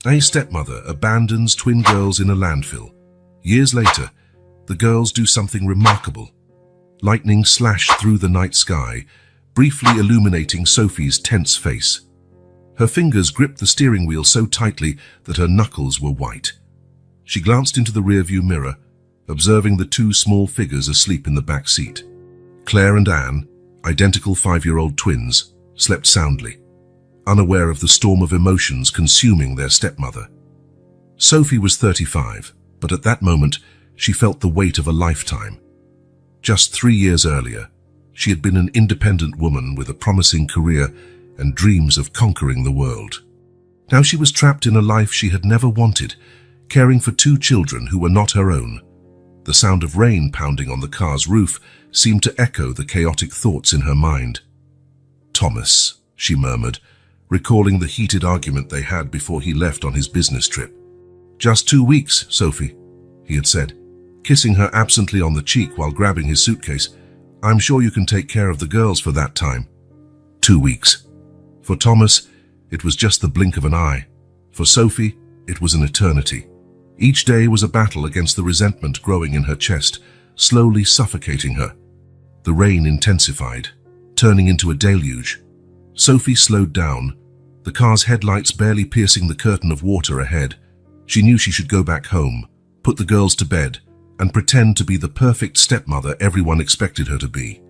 A stepmother abandons twin girls in a landfill. Years later, the girls do something remarkable. Lightning slashed through the night sky, briefly illuminating Sophie's tense face. Her fingers gripped the steering wheel so tightly that her knuckles were white. She glanced into the rearview mirror, observing the two small figures asleep in the back seat. Claire and Anne, identical 5-year-old twins, slept soundly, unaware of the storm of emotions consuming their stepmother. Sophie was 35, but at that moment she felt the weight of a lifetime. Just 3 years earlier, she had been an independent woman with a promising career and dreams of conquering the world. Now she was trapped in a life she had never wanted, caring for 2 children who were not her own. The sound of rain pounding on the car's roof seemed to echo the chaotic thoughts in her mind. "Thomas," she murmured, recalling the heated argument they had before he left on his business trip. "Just 2 weeks, Sophie," he had said, kissing her absently on the cheek while grabbing his suitcase. "I'm sure you can take care of the girls for that time." 2 weeks. For Thomas, it was just the blink of an eye. For Sophie, it was an eternity. Each day was a battle against the resentment growing in her chest, slowly suffocating her. The rain intensified, turning into a deluge. Sophie slowed down, the car's headlights barely piercing the curtain of water ahead. She knew she should go back home, put the girls to bed, and pretend to be the perfect stepmother everyone expected her to be.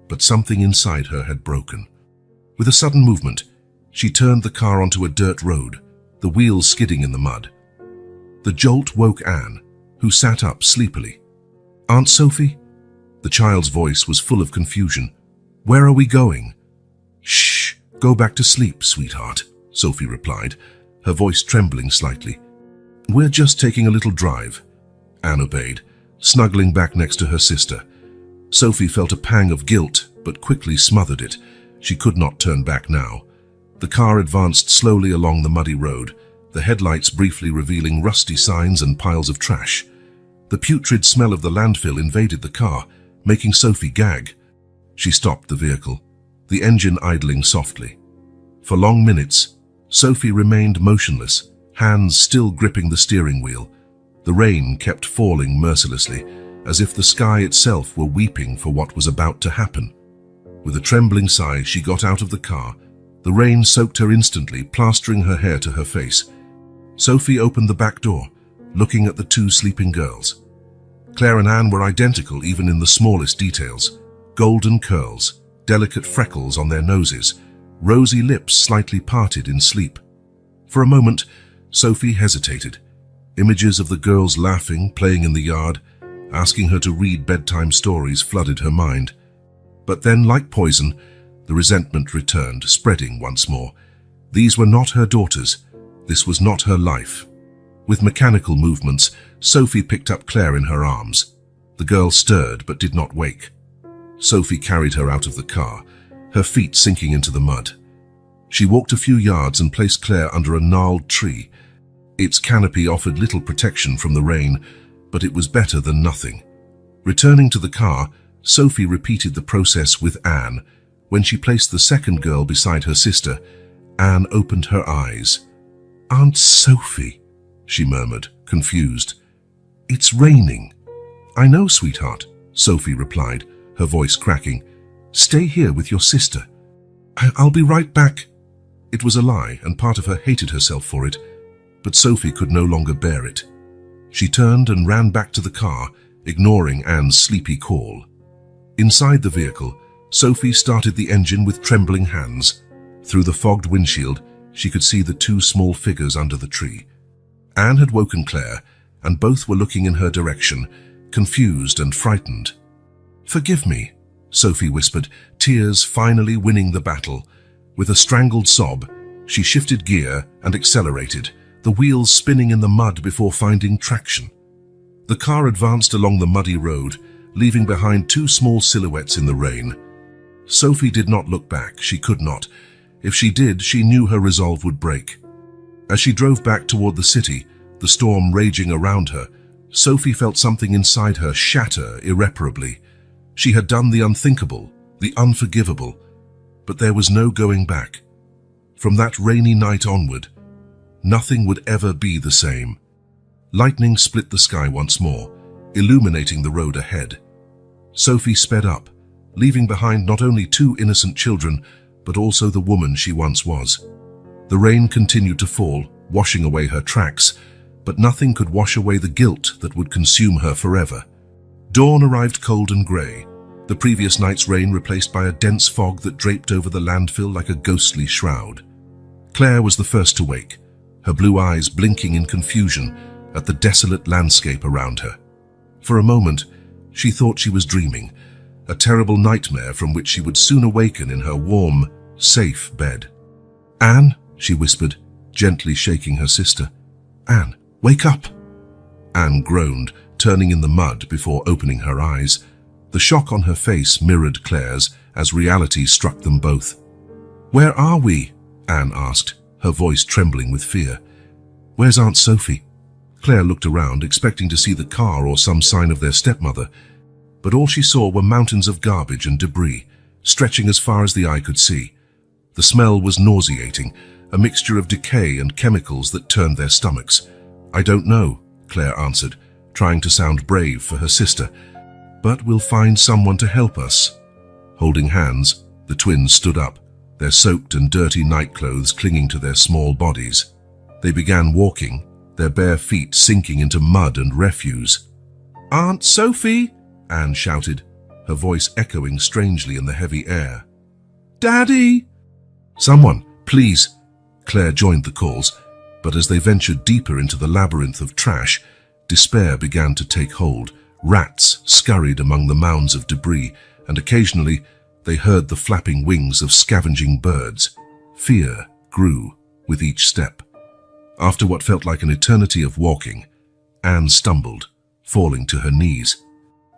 But something inside her had broken. With a sudden movement, she turned the car onto a dirt road, the wheels skidding in the mud. The jolt woke Anne, who sat up sleepily. "Aunt Sophie?" The child's voice was full of confusion. "Where are we going?" "Shh, go back to sleep, sweetheart," Sophie replied, her voice trembling slightly. "We're just taking a little drive," Anne obeyed, snuggling back next to her sister. Sophie felt a pang of guilt, but quickly smothered it. She could not turn back now. The car advanced slowly along the muddy road, the headlights briefly revealing rusty signs and piles of trash. The putrid smell of the landfill invaded the car, making Sophie gag. She stopped the vehicle, the engine idling softly. For long minutes, Sophie remained motionless, hands still gripping the steering wheel. The rain kept falling mercilessly, as if the sky itself were weeping for what was about to happen. With a trembling sigh, she got out of the car. The rain soaked her instantly, plastering her hair to her face. Sophie opened the back door, looking at the 2 sleeping girls. Claire and Anne were identical even in the smallest details. Golden curls, delicate freckles on their noses, rosy lips slightly parted in sleep. For a moment, Sophie hesitated. Images of the girls laughing, playing in the yard, asking her to read bedtime stories flooded her mind. But then, like poison, the resentment returned, spreading once more. These were not her daughters. This was not her life. With mechanical movements, Sophie picked up Claire in her arms. The girl stirred but did not wake. Sophie carried her out of the car, her feet sinking into the mud. She walked a few yards and placed Claire under a gnarled tree. Its canopy offered little protection from the rain, but it was better than nothing. Returning to the car, Sophie repeated the process with Anne. When she placed the second girl beside her sister, Anne opened her eyes. "Aunt Sophie," she murmured, confused. "It's raining." "I know, sweetheart," Sophie replied, her voice cracking. "Stay here with your sister. I'll be right back." It was a lie, and part of her hated herself for it, but Sophie could no longer bear it. She turned and ran back to the car, ignoring Anne's sleepy call. Inside the vehicle, Sophie started the engine with trembling hands. Through the fogged windshield, she could see the 2 small figures under the tree. Anne had woken Claire, and both were looking in her direction, confused and frightened. "Forgive me," Sophie whispered, tears finally winning the battle. With a strangled sob, she shifted gear and accelerated, the wheels spinning in the mud before finding traction. The car advanced along the muddy road, leaving behind 2 small silhouettes in the rain. Sophie did not look back. She could not. If she did, she knew her resolve would break. As she drove back toward the city, the storm raging around her, Sophie felt something inside her shatter irreparably. She had done the unthinkable, the unforgivable, but there was no going back. From that rainy night onward, Nothing would ever be the same. Lightning split the sky once more, illuminating the road ahead. Sophie sped up, leaving behind not only two innocent children, but also the woman she once was. The rain continued to fall, washing away her tracks, but nothing could wash away the guilt that would consume her forever. Dawn arrived cold and grey, the previous night's rain replaced by a dense fog that draped over the landfill like a ghostly shroud. Claire was the first to wake, her blue eyes blinking in confusion at the desolate landscape around her. For a moment, she thought she was dreaming, a terrible nightmare from which she would soon awaken in her warm, safe bed. "Anne," she whispered, gently shaking her sister. "Anne, wake up!" Anne groaned, turning in the mud before opening her eyes. The shock on her face mirrored Claire's as reality struck them both. "Where are we?" Anne asked, her voice trembling with fear. "Where's Aunt Sophie?" Claire looked around, expecting to see the car or some sign of their stepmother, but all she saw were mountains of garbage and debris, stretching as far as the eye could see. The smell was nauseating, a mixture of decay and chemicals that turned their stomachs. "I don't know," Claire answered, trying to sound brave for her sister, "but we'll find someone to help us." Holding hands, the twins stood up, their soaked and dirty nightclothes clinging to their small bodies. They began walking, their bare feet sinking into mud and refuse. "Aunt Sophie!" Anne shouted, her voice echoing strangely in the heavy air. "Daddy!" "Someone, please!" Claire joined the calls, but as they ventured deeper into the labyrinth of trash, despair began to take hold. Rats scurried among the mounds of debris, and occasionally they heard the flapping wings of scavenging birds. Fear grew with each step. After what felt like an eternity of walking, Anne stumbled, falling to her knees.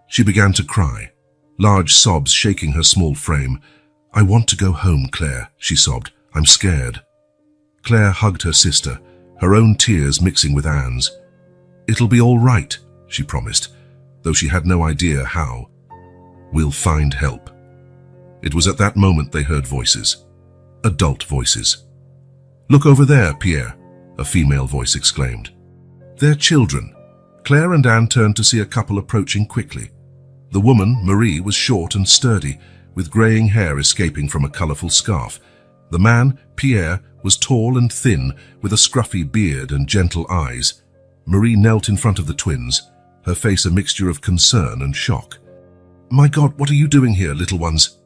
She began to cry, large sobs shaking her small frame. "I want to go home, Claire," she sobbed. "I'm scared." Claire hugged her sister, her own tears mixing with Anne's. "It'll be all right," she promised, though she had no idea how. "We'll find help." It was at that moment they heard voices. Adult voices. "Look over there, Pierre," a female voice exclaimed. "They're children." Claire and Anne turned to see a couple approaching quickly. The woman, Marie, was short and sturdy, with greying hair escaping from a colourful scarf. The man, Pierre, was tall and thin, with a scruffy beard and gentle eyes. Marie knelt in front of the twins, her face a mixture of concern and shock. "My God, what are you doing here, little ones?"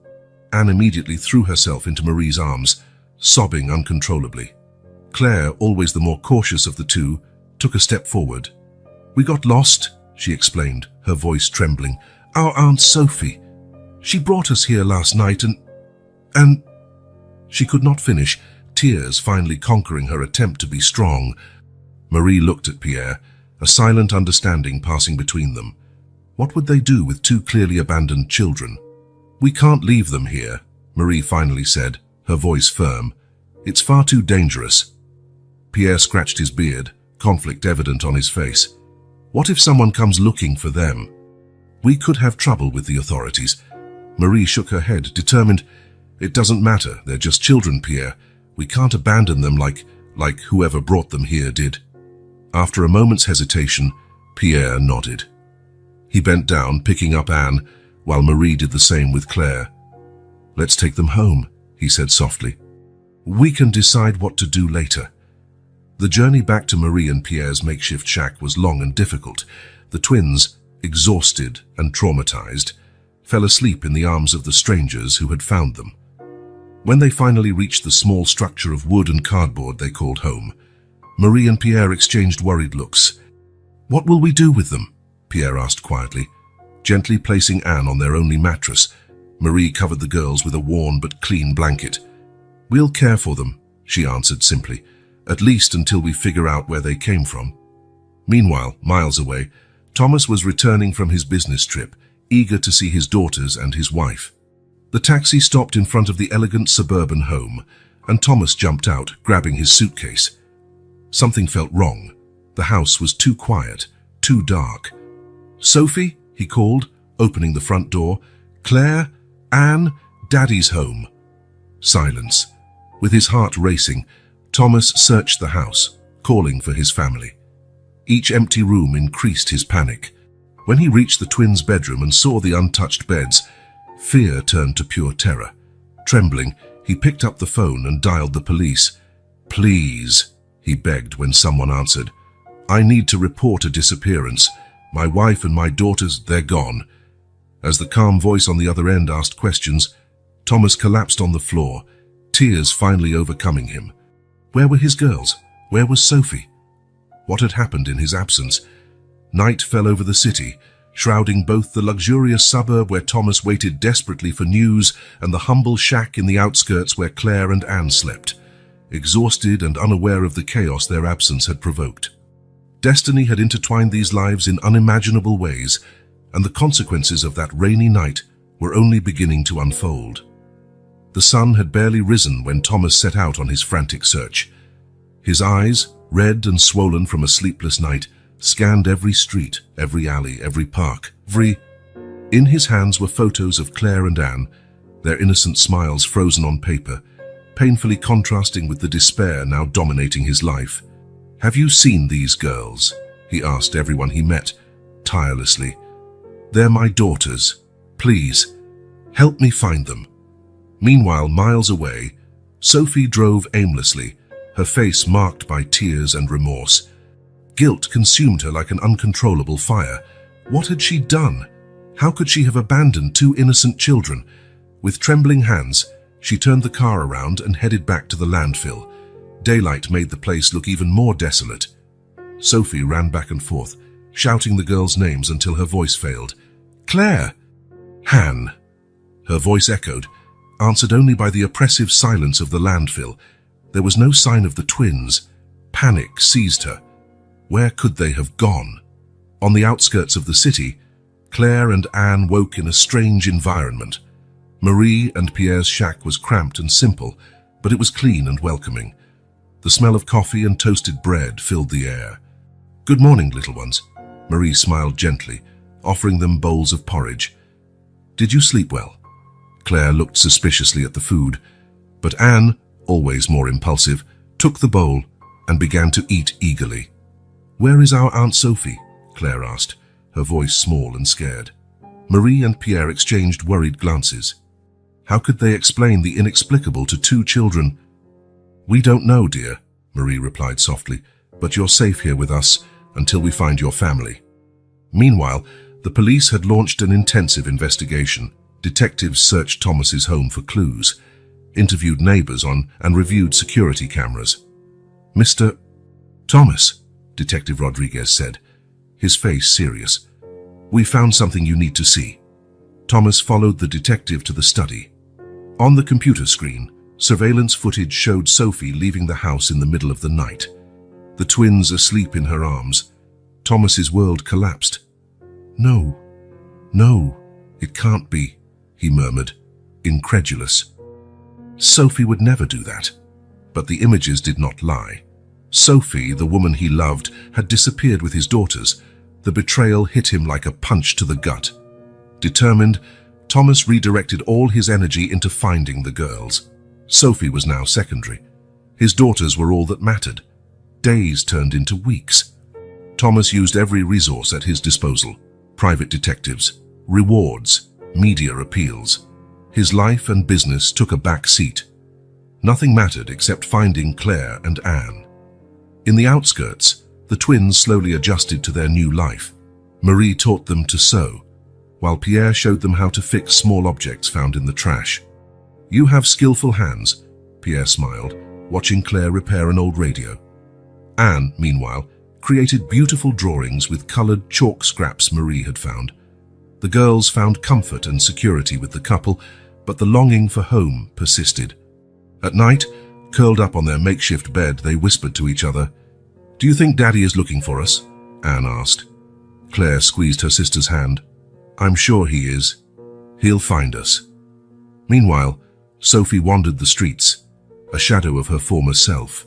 Anne immediately threw herself into Marie's arms, sobbing uncontrollably. Claire, always the more cautious of the two, took a step forward. "We got lost," she explained, her voice trembling. "Our Aunt Sophie. She brought us here last night and... She could not finish, tears finally conquering her attempt to be strong. Marie looked at Pierre, a silent understanding passing between them. What would they do with two clearly abandoned children? "We can't leave them here," Marie finally said, her voice firm. "It's far too dangerous." Pierre scratched his beard, conflict evident on his face. "What if someone comes looking for them?" "We could have trouble with the authorities." Marie shook her head, determined. "It doesn't matter, they're just children, Pierre. We can't abandon them like whoever brought them here did." After a moment's hesitation, Pierre nodded. He bent down, picking up Anne, while Marie did the same with Claire. "Let's take them home," he said softly. "We can decide what to do later." The journey back to Marie and Pierre's makeshift shack was long and difficult. The twins, exhausted and traumatized, fell asleep in the arms of the strangers who had found them. When they finally reached the small structure of wood and cardboard they called home, Marie and Pierre exchanged worried looks. "What will we do with them?" Pierre asked quietly, gently placing Anne on their only mattress. Marie covered the girls with a worn but clean blanket. "We'll care for them," she answered simply, "at least until we figure out where they came from." Meanwhile, miles away, Thomas was returning from his business trip, eager to see his daughters and his wife. The taxi stopped in front of the elegant suburban home, and Thomas jumped out, grabbing his suitcase. Something felt wrong. The house was too quiet, too dark. "Sophie," he called, opening the front door. "Claire, Anne, Daddy's home." Silence. With his heart racing, Thomas searched the house, calling for his family. Each empty room increased his panic. When he reached the twins' bedroom and saw the untouched beds, fear turned to pure terror. Trembling, he picked up the phone and dialed the police. "Please," he begged when someone answered. "I need to report a disappearance. My wife and my daughters, they're gone." As the calm voice on the other end asked questions, Thomas collapsed on the floor, tears finally overcoming him. Where were his girls? Where was Sophie? What had happened in his absence? Night fell over the city, shrouding both the luxurious suburb where Thomas waited desperately for news and the humble shack in the outskirts where Claire and Anne slept, exhausted and unaware of the chaos their absence had provoked. Destiny had intertwined these lives in unimaginable ways, and the consequences of that rainy night were only beginning to unfold. The sun had barely risen when Thomas set out on his frantic search. His eyes, red and swollen from a sleepless night, scanned every street, every alley, every park, In his hands were photos of Claire and Anne, their innocent smiles frozen on paper, painfully contrasting with the despair now dominating his life. "Have you seen these girls?" he asked everyone he met, tirelessly. "They're my daughters. Please, help me find them." Meanwhile, miles away, Sophie drove aimlessly, her face marked by tears and remorse. Guilt consumed her like an uncontrollable fire. What had she done? How could she have abandoned two innocent children? With trembling hands, she turned the car around and headed back to the landfill. Daylight made the place look even more desolate. Sophie ran back and forth, shouting the girls' names until her voice failed. "Claire!" "Han!" Her voice echoed, answered only by the oppressive silence of the landfill. There was no sign of the twins. Panic seized her. Where could they have gone? On the outskirts of the city, Claire and Anne woke in a strange environment. Marie and Pierre's shack was cramped and simple, but it was clean and welcoming. The smell of coffee and toasted bread filled the air. "Good morning, little ones." Marie smiled gently, offering them bowls of porridge. "Did you sleep well?" Claire looked suspiciously at the food, but Anne, always more impulsive, took the bowl and began to eat eagerly. "Where is our Aunt Sophie?" Claire asked, her voice small and scared. Marie and Pierre exchanged worried glances. How could they explain the inexplicable to two children? "We don't know, dear," Marie replied softly, "but you're safe here with us until we find your family." Meanwhile, the police had launched an intensive investigation. Detectives searched Thomas's home for clues, interviewed neighbors and reviewed security cameras. "Mr. Thomas," Detective Rodriguez said, his face serious, "we found something you need to see." Thomas followed the detective to the study. On the computer screen, surveillance footage showed Sophie leaving the house in the middle of the night. The twins asleep in her arms. Thomas's world collapsed. No, it can't be," he murmured, incredulous. Sophie would never do that. But the images did not lie. Sophie, the woman he loved, had disappeared with his daughters. The betrayal hit him like a punch to the gut. Determined, Thomas redirected all his energy into finding the girls. Sophie was now secondary. His daughters were all that mattered. Days turned into weeks. Thomas used every resource at his disposal: private detectives, rewards, media appeals. His life and business took a back seat. Nothing mattered except finding Claire and Anne. In the outskirts, the twins slowly adjusted to their new life. Marie taught them to sew, while Pierre showed them how to fix small objects found in the trash. "You have skillful hands," Pierre smiled, watching Claire repair an old radio. Anne, meanwhile, created beautiful drawings with colored chalk scraps Marie had found. The girls found comfort and security with the couple, but the longing for home persisted. At night, curled up on their makeshift bed, they whispered to each other. "Do you think Daddy is looking for us?" Anne asked. Claire squeezed her sister's hand. "I'm sure he is. He'll find us." Meanwhile, Sophie wandered the streets, a shadow of her former self.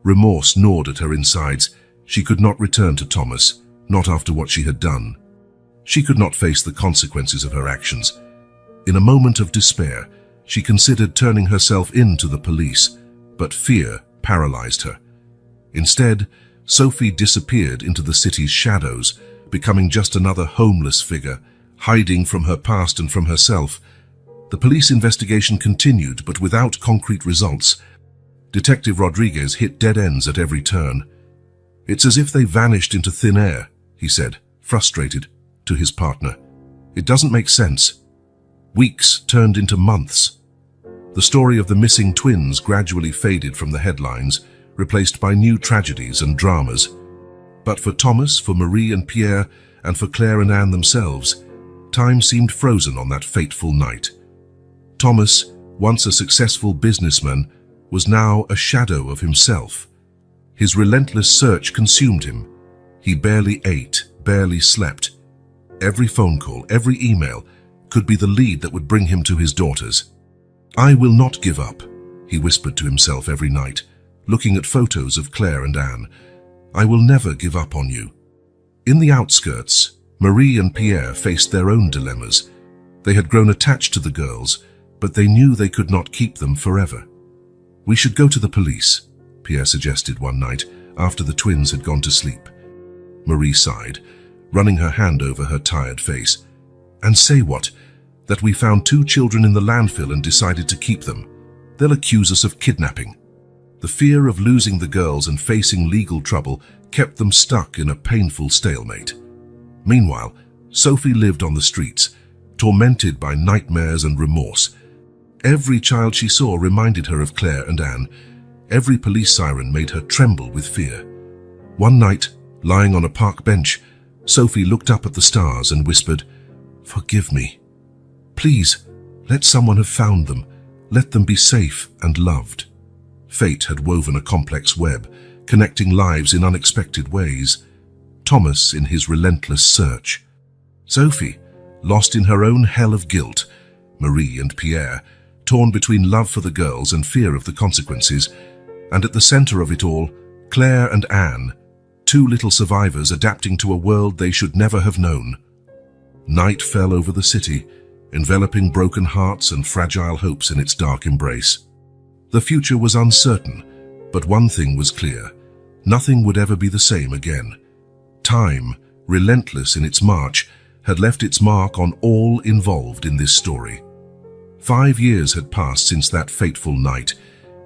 Remorse gnawed at her insides. She could not return to Thomas, not after what she had done. She could not face the consequences of her actions. In a moment of despair, she considered turning herself in to the police, but fear paralyzed her. Instead, Sophie disappeared into the city's shadows, becoming just another homeless figure, hiding from her past and from herself. The police investigation continued, but without concrete results. Detective Rodriguez hit dead ends at every turn. "It's as if they vanished into thin air," he said, frustrated, to his partner. "It doesn't make sense." Weeks turned into months. The story of the missing twins gradually faded from the headlines, replaced by new tragedies and dramas. But for Thomas, for Marie and Pierre, and for Claire and Anne themselves, time seemed frozen on that fateful night. Thomas, once a successful businessman, was now a shadow of himself. His relentless search consumed him. He barely ate, barely slept. Every phone call, every email could be the lead that would bring him to his daughters. "I will not give up," he whispered to himself every night, looking at photos of Claire and Anne. "I will never give up on you." In the outskirts, Marie and Pierre faced their own dilemmas. They had grown attached to the girls, but they knew they could not keep them forever. "We should go to the police," Pierre suggested one night after the twins had gone to sleep. Marie sighed, running her hand over her tired face. "And say what? That we found 2 children in the landfill and decided to keep them. They'll accuse us of kidnapping." The fear of losing the girls and facing legal trouble kept them stuck in a painful stalemate. Meanwhile, Sophie lived on the streets, tormented by nightmares and remorse. Every child she saw reminded her of Claire and Anne. Every police siren made her tremble with fear. One night, lying on a park bench, Sophie looked up at the stars and whispered, "Forgive me. Please, let someone have found them. Let them be safe and loved." Fate had woven a complex web, connecting lives in unexpected ways. Thomas in his relentless search. Sophie, lost in her own hell of guilt. Marie and Pierre, torn between love for the girls and fear of the consequences. And at the center of it all, Claire and Anne, 2 little survivors adapting to a world they should never have known. Night fell over the city, enveloping broken hearts and fragile hopes in its dark embrace. The future was uncertain, but one thing was clear: nothing would ever be the same again. Time, relentless in its march, had left its mark on all involved in this story. 5 years had passed since that fateful night,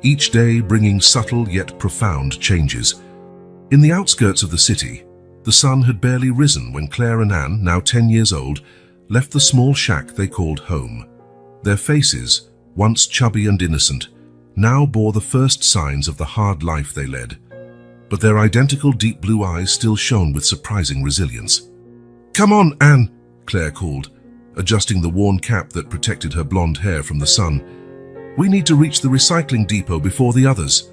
each day bringing subtle yet profound changes. In the outskirts of the city, the sun had barely risen when Claire and Anne, now 10 years old, left the small shack they called home. Their faces, once chubby and innocent, now bore the first signs of the hard life they led. But their identical deep blue eyes still shone with surprising resilience. "Come on, Anne," Claire called, adjusting the worn cap that protected her blonde hair from the sun. "We need to reach the recycling depot before the others."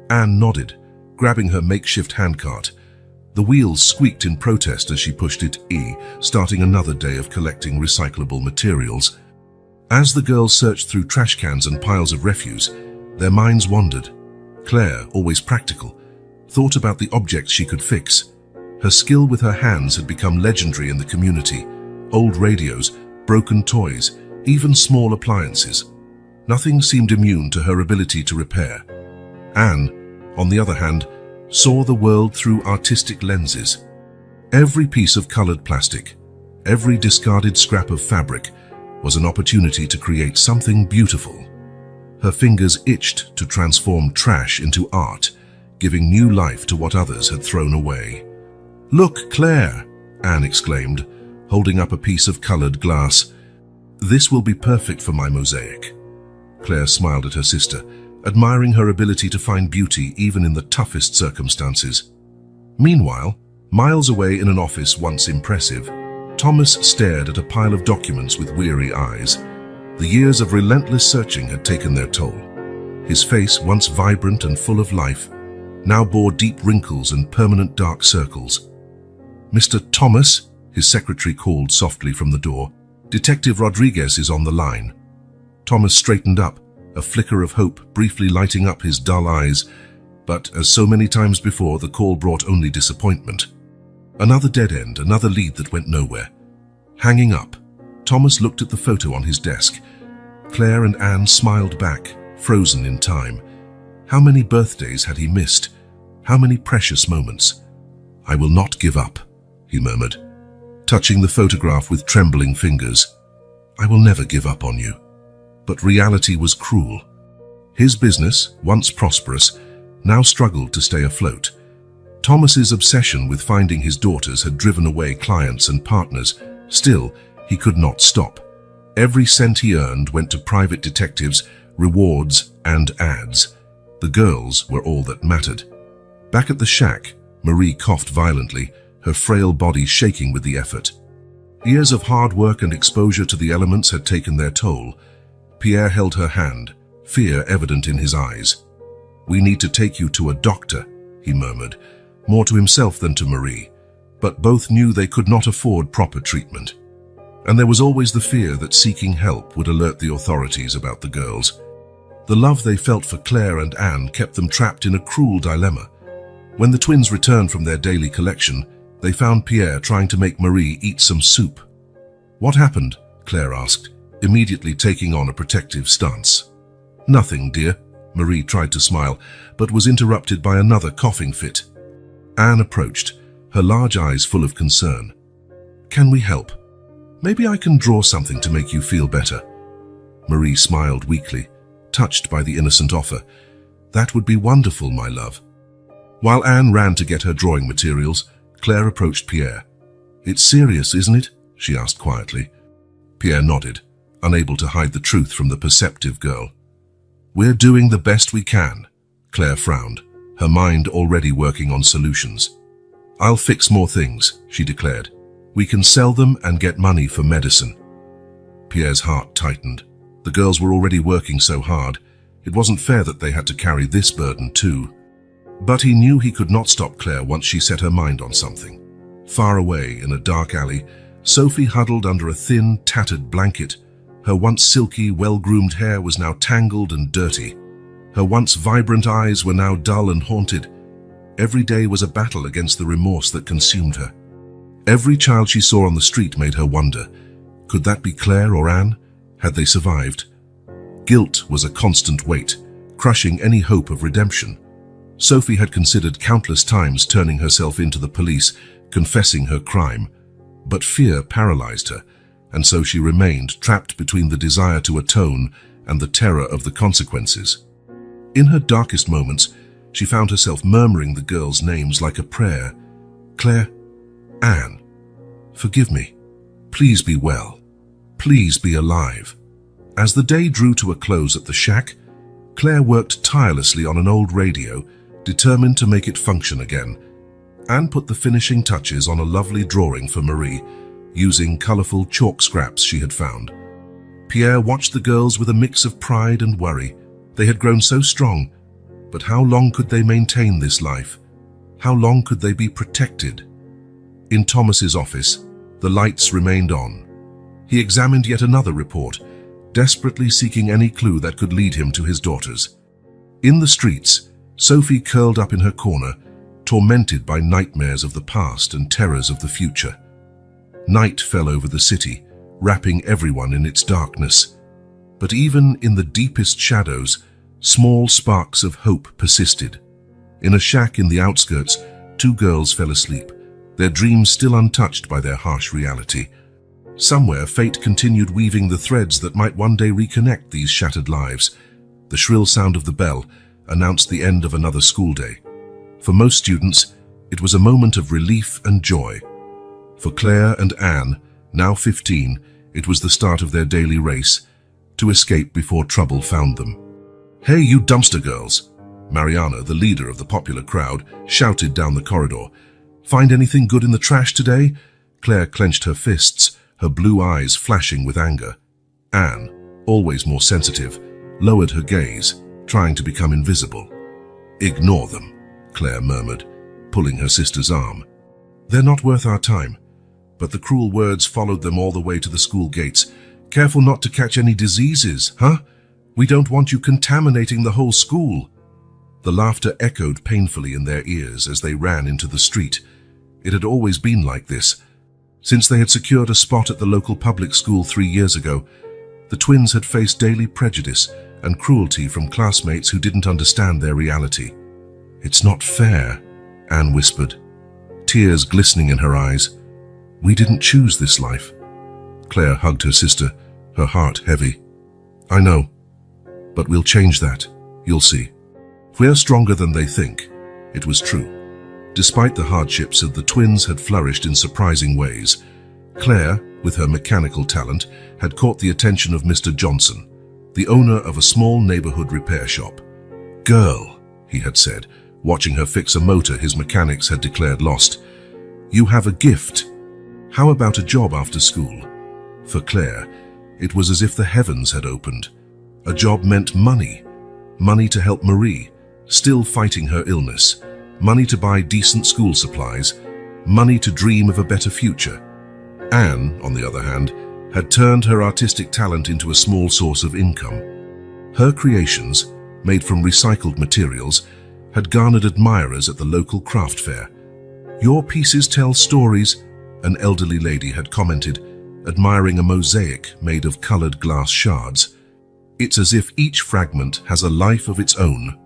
Anne nodded, grabbing her makeshift handcart. The wheels squeaked in protest as she pushed it, starting another day of collecting recyclable materials. As the girls searched through trash cans and piles of refuse, their minds wandered. Claire, always practical, thought about the objects she could fix. Her skill with her hands had become legendary in the community. Old radios, broken toys, even small appliances. Nothing seemed immune to her ability to repair. Anne, on the other hand, saw the world through artistic lenses. Every piece of colored plastic, every discarded scrap of fabric, was an opportunity to create something beautiful. Her fingers itched to transform trash into art, giving new life to what others had thrown away. "Look, Claire," Anne exclaimed, holding up a piece of colored glass. "This will be perfect for my mosaic." Claire smiled at her sister, admiring her ability to find beauty even in the toughest circumstances. Meanwhile, miles away in an office once impressive, Thomas stared at a pile of documents with weary eyes. The years of relentless searching had taken their toll. His face, once vibrant and full of life, now bore deep wrinkles and permanent dark circles. "Mr. Thomas," his secretary called softly from the door, "Detective Rodriguez is on the line." Thomas straightened up, a flicker of hope briefly lighting up his dull eyes, but as so many times before, the call brought only disappointment. Another dead end, another lead that went nowhere. Hanging up, Thomas looked at the photo on his desk. Claire and Anne smiled back, frozen in time. How many birthdays had he missed? How many precious moments. "I will not give up," he murmured, touching the photograph with trembling fingers. "I will never give up on you." But reality was cruel. His business, once prosperous, now struggled to stay afloat. Thomas's obsession with finding his daughters had driven away clients and partners. Still, he could not stop. Every cent he earned went to private detectives, rewards, and ads. The girls were all that mattered. Back at the shack, Marie coughed violently, her frail body shaking with the effort. Years of hard work and exposure to the elements had taken their toll. Pierre held her hand, fear evident in his eyes. "We need to take you to a doctor," he murmured, more to himself than to Marie, but both knew they could not afford proper treatment. And there was always the fear that seeking help would alert the authorities about the girls. The love they felt for Claire and Anne kept them trapped in a cruel dilemma. When the twins returned from their daily collection, they found Pierre trying to make Marie eat some soup. "What happened?" Claire asked, immediately taking on a protective stance. "Nothing, dear." Marie tried to smile, but was interrupted by another coughing fit. Anne approached, her large eyes full of concern. "Can we help? Maybe I can draw something to make you feel better." Marie smiled weakly, touched by the innocent offer. "That would be wonderful, my love." While Anne ran to get her drawing materials, Claire approached Pierre. "It's serious, isn't it?" she asked quietly. Pierre nodded, unable to hide the truth from the perceptive girl. "We're doing the best we can," Claire frowned, her mind already working on solutions. "I'll fix more things," she declared. "We can sell them and get money for medicine." Pierre's heart tightened. The girls were already working so hard. It wasn't fair that they had to carry this burden too. But he knew he could not stop Claire once she set her mind on something. Far away in a dark alley, Sophie huddled under a thin, tattered blanket. Her once silky, well-groomed hair was now tangled and dirty. Her once vibrant eyes were now dull and haunted. Every day was a battle against the remorse that consumed her. Every child she saw on the street made her wonder, could that be Claire or Anne? Had they survived? Guilt was a constant weight, crushing any hope of redemption. Sophie had considered countless times turning herself into the police, confessing her crime, but fear paralyzed her, and so she remained trapped between the desire to atone and the terror of the consequences. In her darkest moments, she found herself murmuring the girls' names like a prayer. "Claire, Anne, forgive me. Please be well. Please be alive." As the day drew to a close at the shack, Claire worked tirelessly on an old radio, determined to make it function again. Anne put the finishing touches on a lovely drawing for Marie, using colorful chalk scraps she had found. Pierre watched the girls with a mix of pride and worry. They had grown so strong, but how long could they maintain this life? How long could they be protected? In Thomas's office, the lights remained on. He examined yet another report, desperately seeking any clue that could lead him to his daughters. In the streets, Sophie curled up in her corner, tormented by nightmares of the past and terrors of the future. Night fell over the city, wrapping everyone in its darkness. But even in the deepest shadows, small sparks of hope persisted. In a shack in the outskirts, two girls fell asleep, their dreams still untouched by their harsh reality. Somewhere, fate continued weaving the threads that might one day reconnect these shattered lives. The shrill sound of the bell announced the end of another school day. For most students, it was a moment of relief and joy. For Claire and Anne, now 15, it was the start of their daily race, to escape before trouble found them. "Hey, you dumpster girls!" Mariana, the leader of the popular crowd, shouted down the corridor. "Find anything good in the trash today?" Claire clenched her fists, her blue eyes flashing with anger. Anne, always more sensitive, lowered her gaze, trying to become invisible. "Ignore them," Claire murmured, pulling her sister's arm. "They're not worth our time." But the cruel words followed them all the way to the school gates. "Careful not to catch any diseases, huh? We don't want you contaminating the whole school." The laughter echoed painfully in their ears as they ran into the street. It had always been like this. Since they had secured a spot at the local public school 3 years ago, the twins had faced daily prejudice and cruelty from classmates who didn't understand their reality. "It's not fair," Anne whispered, tears glistening in her eyes. "We didn't choose this life." Claire hugged her sister, her heart heavy. "I know, but we'll change that. You'll see. We're stronger than they think." It was true. Despite the hardships, the twins had flourished in surprising ways. Claire, with her mechanical talent, had caught the attention of Mr. Johnson, the owner of a small neighborhood repair shop. "Girl," he had said, watching her fix a motor his mechanics had declared lost, "you have a gift. How about a job after school?" For Claire, it was as if the heavens had opened. A job meant money. Money to help Marie, still fighting her illness. Money to buy decent school supplies. Money to dream of a better future. Anne, on the other hand, had turned her artistic talent into a small source of income. Her creations, made from recycled materials, had garnered admirers at the local craft fair. "Your pieces tell stories," an elderly lady had commented, admiring a mosaic made of colored glass shards. "It's as if each fragment has a life of its own."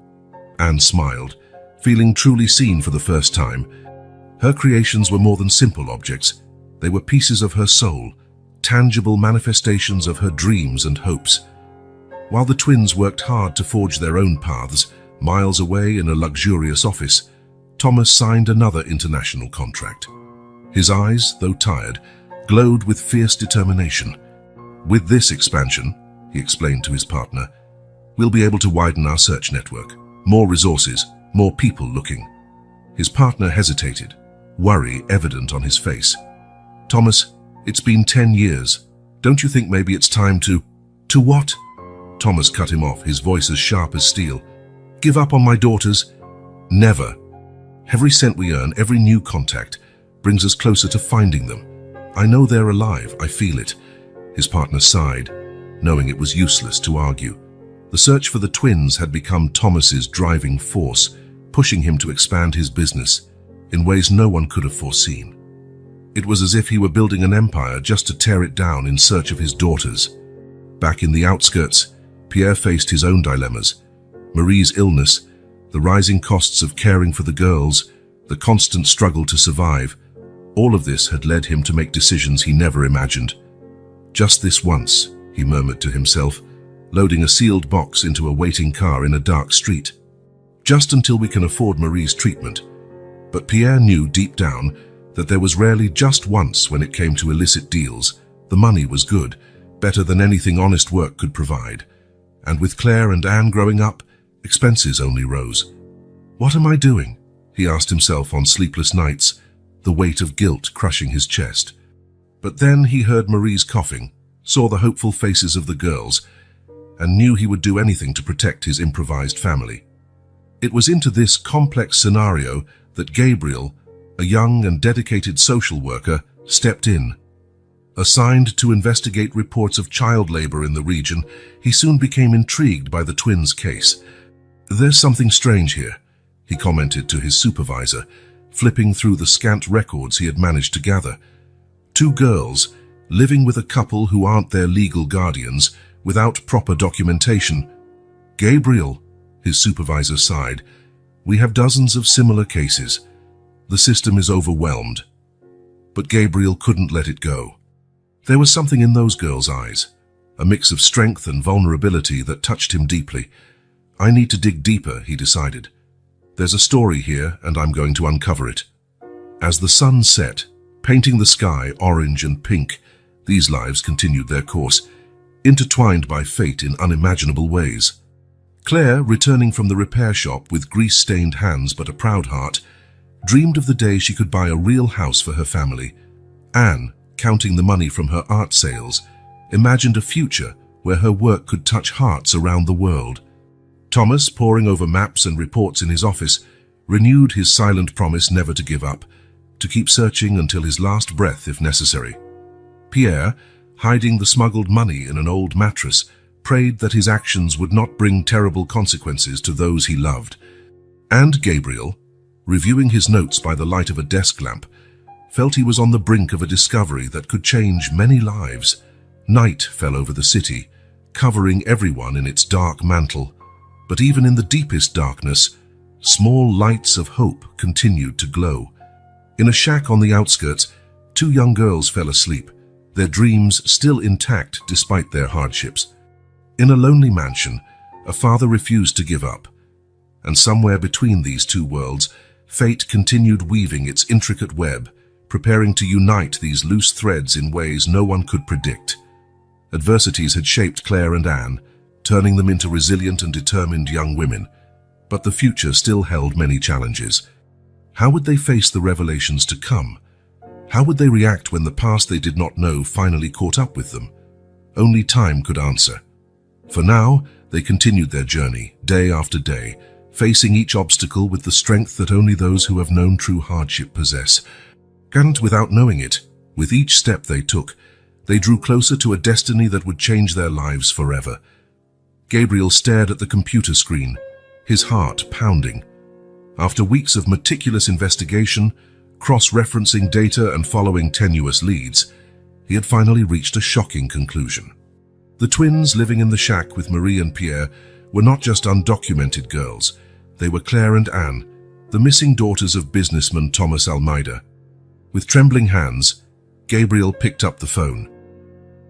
Anne smiled, feeling truly seen for the first time. Her creations were more than simple objects. They were pieces of her soul, tangible manifestations of her dreams and hopes. While the twins worked hard to forge their own paths, miles away in a luxurious office, Thomas signed another international contract. His eyes, though tired, glowed with fierce determination. "With this expansion," he explained to his partner, "we'll be able to widen our search network. More resources, more people looking." His partner hesitated, worry evident on his face. "Thomas, it's been 10 years. Don't you think maybe it's time to—" "To what?" Thomas cut him off, his voice as sharp as steel. "Give up on my daughters? Never. Every cent we earn, every new contact, brings us closer to finding them. I know they're alive, I feel it." His partner sighed, knowing it was useless to argue. The search for the twins had become Thomas's driving force, pushing him to expand his business in ways no one could have foreseen. It was as if he were building an empire just to tear it down in search of his daughters. Back in the outskirts, Pierre faced his own dilemmas. Marie's illness, the rising costs of caring for the girls, the constant struggle to survive, all of this had led him to make decisions he never imagined. "Just this once," he murmured to himself, loading a sealed box into a waiting car in a dark street. "Just until we can afford Marie's treatment." But Pierre knew deep down that there was rarely just once when it came to illicit deals. The money was good, better than anything honest work could provide. And with Claire and Anne growing up, expenses only rose. "What am I doing?" he asked himself on sleepless nights, the weight of guilt crushing his chest. But then he heard Marie's coughing, saw the hopeful faces of the girls, and knew he would do anything to protect his improvised family. It was into this complex scenario that Gabriel, a young and dedicated social worker, stepped in. Assigned to investigate reports of child labor in the region, he soon became intrigued by the twins' case. "There's something strange here," he commented to his supervisor, flipping through the scant records he had managed to gather. "Two girls, living with a couple who aren't their legal guardians, without proper documentation." "Gabriel," his supervisor sighed, "we have dozens of similar cases. The system is overwhelmed." But Gabriel couldn't let it go. There was something in those girls' eyes, a mix of strength and vulnerability that touched him deeply. "I need to dig deeper," he decided. "There's a story here, and I'm going to uncover it." As the sun set, painting the sky orange and pink, these lives continued their course, intertwined by fate in unimaginable ways. Claire, returning from the repair shop with grease-stained hands but a proud heart, dreamed of the day she could buy a real house for her family. Anne, counting the money from her art sales, imagined a future where her work could touch hearts around the world. Thomas, poring over maps and reports in his office, renewed his silent promise never to give up, to keep searching until his last breath if necessary. Pierre, hiding the smuggled money in an old mattress, prayed that his actions would not bring terrible consequences to those he loved. And Gabriel, reviewing his notes by the light of a desk lamp, felt he was on the brink of a discovery that could change many lives. Night fell over the city, covering everyone in its dark mantle. But even in the deepest darkness, Small lights of hope continued to glow. In a shack on the outskirts, two young girls fell asleep, their dreams still intact despite their hardships. In a lonely mansion, a father refused to give up. And somewhere between these two worlds, fate continued weaving its intricate web, preparing to unite these loose threads in ways no one could predict. Adversities had shaped Claire and Anne, turning them into resilient and determined young women. But the future still held many challenges. How would they face the revelations to come? How would they react when the past they did not know finally caught up with them? Only time could answer. For now, they continued their journey, day after day, facing each obstacle with the strength that only those who have known true hardship possess. And without knowing it, with each step they took, they drew closer to a destiny that would change their lives forever. Gabriel stared at the computer screen, his heart pounding. After weeks of meticulous investigation, cross-referencing data and following tenuous leads, he had finally reached a shocking conclusion. The twins living in the shack with Marie and Pierre were not just undocumented girls. They were Claire and Anne, the missing daughters of businessman Thomas Almeida. With trembling hands, Gabriel picked up the phone.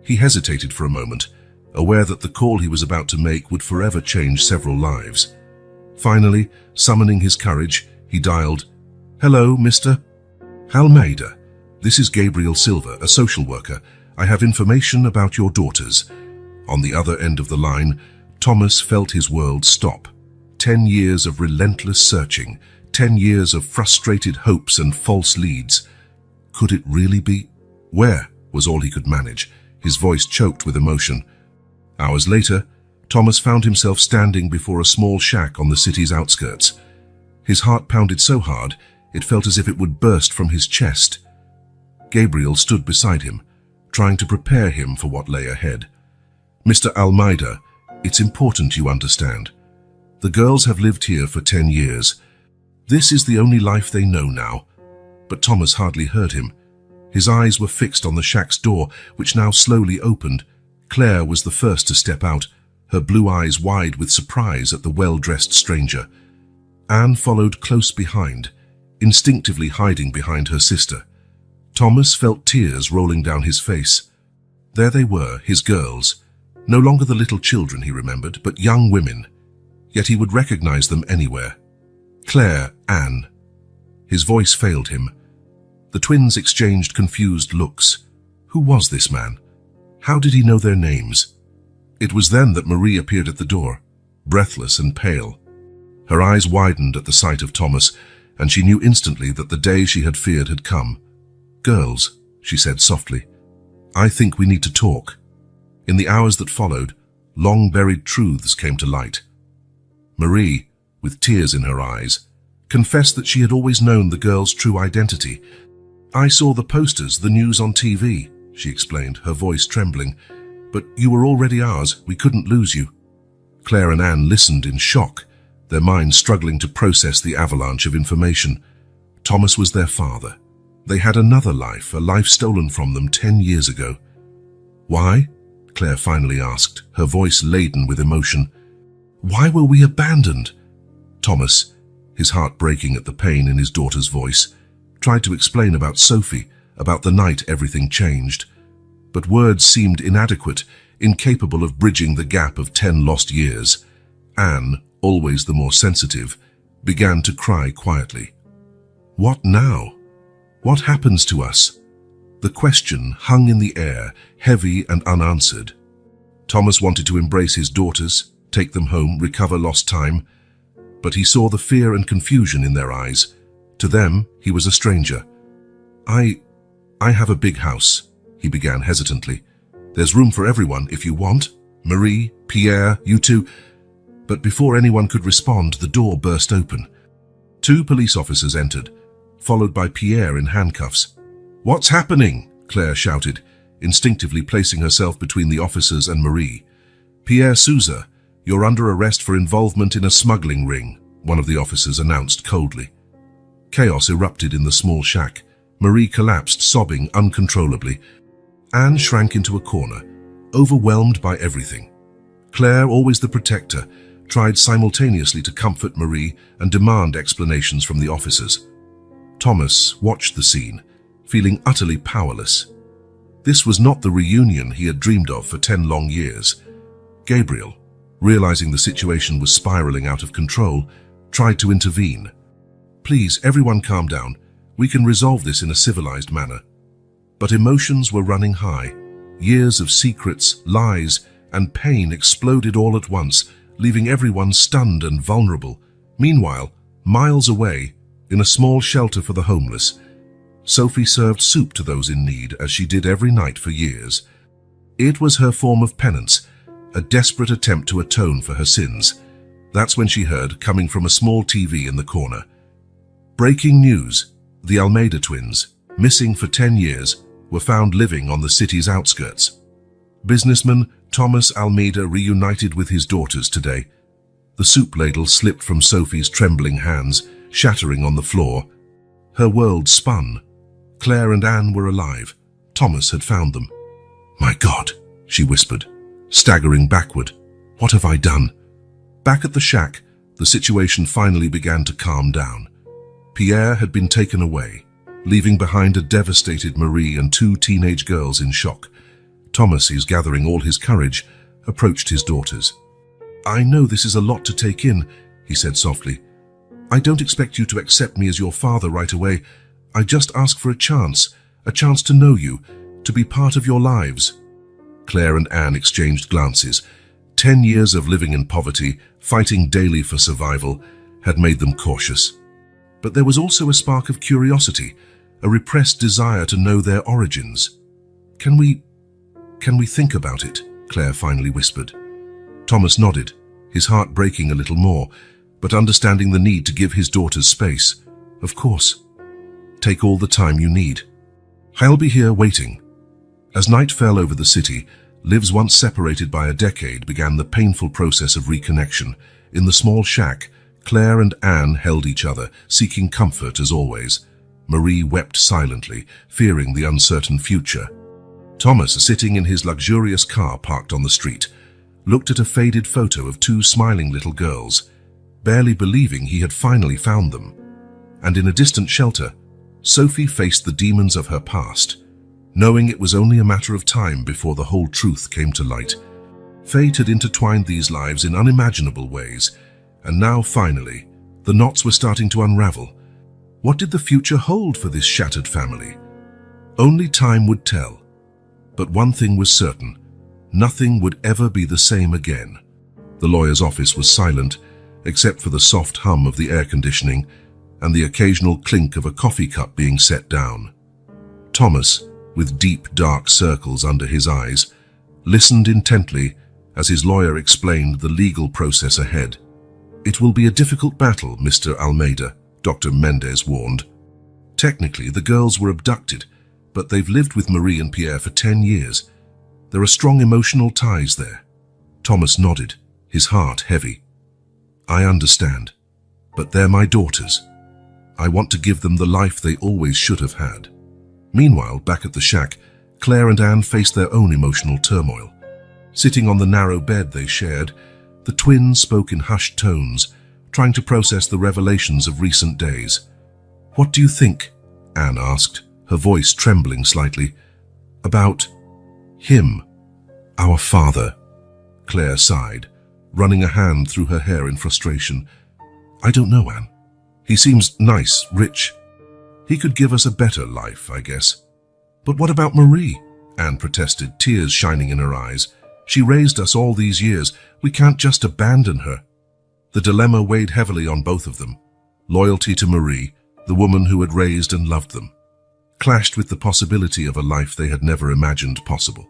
He hesitated for a moment, aware that the call he was about to make would forever change several lives. Finally, summoning his courage, he dialed, "Hello, Mr. Almeida. This is Gabriel Silva, a social worker. I have information about your daughters." On the other end of the line, Thomas felt his world stop. 10 years of relentless searching, 10 years of frustrated hopes and false leads. Could it really be? Where was all he could manage, his voice choked with emotion. Hours later, Thomas found himself standing before a small shack on the city's outskirts. His heart pounded so hard, it felt as if it would burst from his chest. Gabriel stood beside him, trying to prepare him for what lay ahead. "Mr. Almeida, it's important you understand. The girls have lived here for 10 years. This is the only life they know now." But Thomas hardly heard him. His eyes were fixed on the shack's door, which now slowly opened. Claire was the first to step out, her blue eyes wide with surprise at the well-dressed stranger. Anne followed close behind, instinctively hiding behind her sister. Thomas felt tears rolling down his face. There they were, his girls. No longer the little children he remembered, but young women. Yet he would recognize them anywhere. Claire, Anne. His voice failed him. The twins exchanged confused looks. Who was this man? How did he know their names? It was then that Marie appeared at the door, breathless and pale. Her eyes widened at the sight of Thomas, and she knew instantly that the day she had feared had come. "Girls," she said softly, "I think we need to talk." In the hours that followed, long-buried truths came to light. Marie, with tears in her eyes, confessed that she had always known the girl's true identity. "I saw the posters, the news on TV," she explained, her voice trembling. "But you were already ours. We couldn't lose you." Claire and Anne listened in shock, their minds struggling to process the avalanche of information. Thomas was their father. They had another life, a life stolen from them 10 years ago. "Why?" Claire finally asked, her voice laden with emotion. "Why were we abandoned?" Thomas, his heart breaking at the pain in his daughter's voice, tried to explain about Sophie, about the night everything changed. But words seemed inadequate, incapable of bridging the gap of 10 lost years. Anne, always the more sensitive, began to cry quietly. What now? What happens to us? The question hung in the air, heavy and unanswered. Thomas wanted to embrace his daughters, take them home, recover lost time, but he saw the fear and confusion in their eyes. To them, he was a stranger. I have a big house," he began hesitantly. "There's room for everyone if you want. Marie, Pierre, you two." But before anyone could respond, the door burst open. 2 police officers entered, followed by Pierre in handcuffs. "What's happening?" Claire shouted, instinctively placing herself between the officers and Marie. "Pierre Souza, you're under arrest for involvement in a smuggling ring," one of the officers announced coldly. Chaos erupted in the small shack. Marie collapsed, sobbing uncontrollably. Anne shrank into a corner, overwhelmed by everything. Claire, always the protector, tried simultaneously to comfort Marie and demand explanations from the officers. Thomas watched the scene, feeling utterly powerless. This was not the reunion he had dreamed of for 10 long years. Gabriel, realizing the situation was spiraling out of control, tried to intervene. "Please, everyone calm down. We can resolve this in a civilized manner." But emotions were running high. Years of secrets, lies, and pain exploded all at once, leaving everyone stunned and vulnerable. Meanwhile, miles away, in a small shelter for the homeless, Sophie served soup to those in need, as she did every night for years. It was her form of penance, a desperate attempt to atone for her sins. That's when she heard, coming from a small TV in the corner. Breaking news: the Almeida twins, missing for 10 years, were found living on the city's outskirts. Businessman Thomas Almeida reunited with his daughters today. The soup ladle slipped from Sophie's trembling hands, shattering on the floor. Her world spun. Claire and Anne were alive. Thomas had found them. "My God," she whispered, staggering backward. "What have I done?" Back at the shack, the situation finally began to calm down. Pierre had been taken away, leaving behind a devastated Marie and 2 teenage girls in shock. Thomas, gathering all his courage, approached his daughters. "I know this is a lot to take in," he said softly. "I don't expect you to accept me as your father right away. I just ask for a chance to know you, to be part of your lives." Claire and Anne exchanged glances. 10 years of living in poverty, fighting daily for survival, had made them cautious. But there was also a spark of curiosity, a repressed desire to know their origins. Can we think about it?" Claire finally whispered. Thomas nodded, his heart breaking a little more, but understanding the need to give his daughters space. "Of course. Take all the time you need. I'll be here waiting." As night fell over the city, lives once separated by a decade began the painful process of reconnection. In the small shack, Claire and Anne held each other, seeking comfort as always. Marie wept silently, fearing the uncertain future. Thomas, sitting in his luxurious car parked on the street, looked at a faded photo of 2 smiling little girls, barely believing he had finally found them. And in a distant shelter, Sophie faced the demons of her past, knowing it was only a matter of time before the whole truth came to light. Fate had intertwined these lives in unimaginable ways, and now finally, the knots were starting to unravel. What did the future hold for this shattered family? Only time would tell. But one thing was certain: nothing would ever be the same again. The lawyer's office was silent, except for the soft hum of the air conditioning and the occasional clink of a coffee cup being set down. Thomas, with deep, dark circles under his eyes, listened intently as his lawyer explained the legal process ahead. "It will be a difficult battle, Mr. Almeida," Dr. Mendez warned. "Technically, the girls were abducted, but they've lived with Marie and Pierre for 10 years. There are strong emotional ties there." Thomas nodded, his heart heavy. "I understand, but they're my daughters. I want to give them the life they always should have had." Meanwhile, back at the shack, Claire and Anne faced their own emotional turmoil. Sitting on the narrow bed they shared, the twins spoke in hushed tones, trying to process the revelations of recent days. "What do you think?" Anne asked, her voice trembling slightly. "About him, our father." Claire sighed, running a hand through her hair in frustration. "I don't know, Anne. He seems nice, rich. He could give us a better life, I guess." "But what about Marie?" Anne protested, tears shining in her eyes. "She raised us all these years. We can't just abandon her." The dilemma weighed heavily on both of them. Loyalty to Marie, the woman who had raised and loved them, clashed with the possibility of a life they had never imagined possible.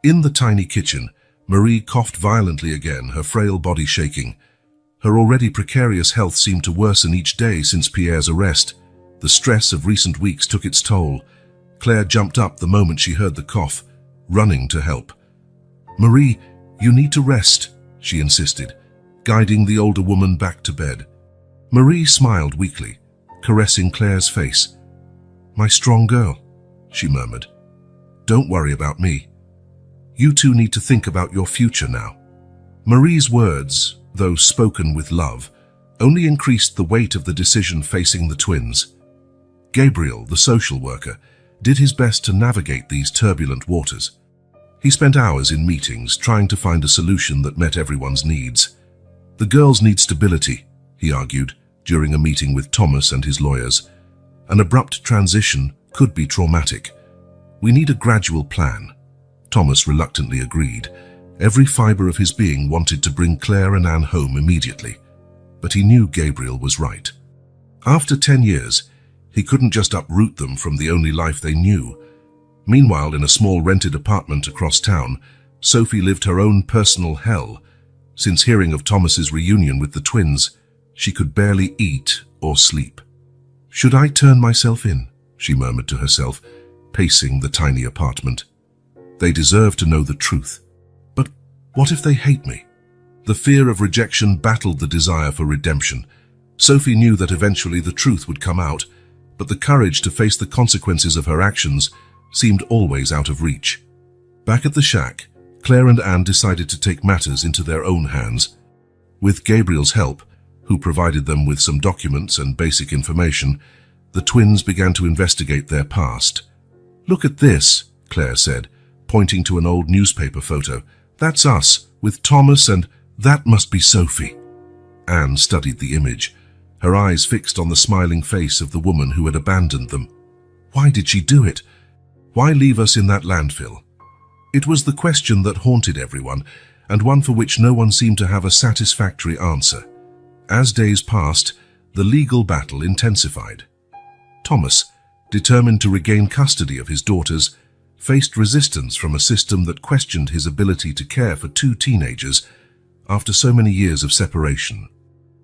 In the tiny kitchen, Marie coughed violently again, her frail body shaking. Her already precarious health seemed to worsen each day since Pierre's arrest. The stress of recent weeks took its toll. Claire jumped up the moment she heard the cough, running to help. "Marie, you need to rest," she insisted, guiding the older woman back to bed. Marie smiled weakly, caressing Claire's face. "My strong girl," she murmured. "Don't worry about me. You two need to think about your future now." Marie's words, though spoken with love, only increased the weight of the decision facing the twins. Gabriel, the social worker, did his best to navigate these turbulent waters. He spent hours in meetings trying to find a solution that met everyone's needs. The girls need stability, he argued during a meeting with Thomas and his lawyers. An abrupt transition could be traumatic. We need a gradual plan. Thomas reluctantly agreed. Every fiber of his being wanted to bring Claire and Anne home immediately. But he knew Gabriel was right. After 10 years, he couldn't just uproot them from the only life they knew. Meanwhile, in a small rented apartment across town, Sophie lived her own personal hell. Since hearing of Thomas's reunion with the twins, she could barely eat or sleep. "Should I turn myself in?" she murmured to herself, pacing the tiny apartment. "They deserve to know the truth. But what if they hate me?" The fear of rejection battled the desire for redemption. Sophie knew that eventually the truth would come out, but the courage to face the consequences of her actions seemed always out of reach. Back at the shack, Claire and Anne decided to take matters into their own hands. With Gabriel's help, who provided them with some documents and basic information, the twins began to investigate their past. "Look at this," Claire said, pointing to an old newspaper photo. "That's us, with Thomas, and that must be Sophie." Anne studied the image, her eyes fixed on the smiling face of the woman who had abandoned them. Why did she do it? Why leave us in that landfill? It was the question that haunted everyone, and one for which no one seemed to have a satisfactory answer. As days passed, the legal battle intensified. Thomas, determined to regain custody of his daughters, faced resistance from a system that questioned his ability to care for two teenagers after so many years of separation.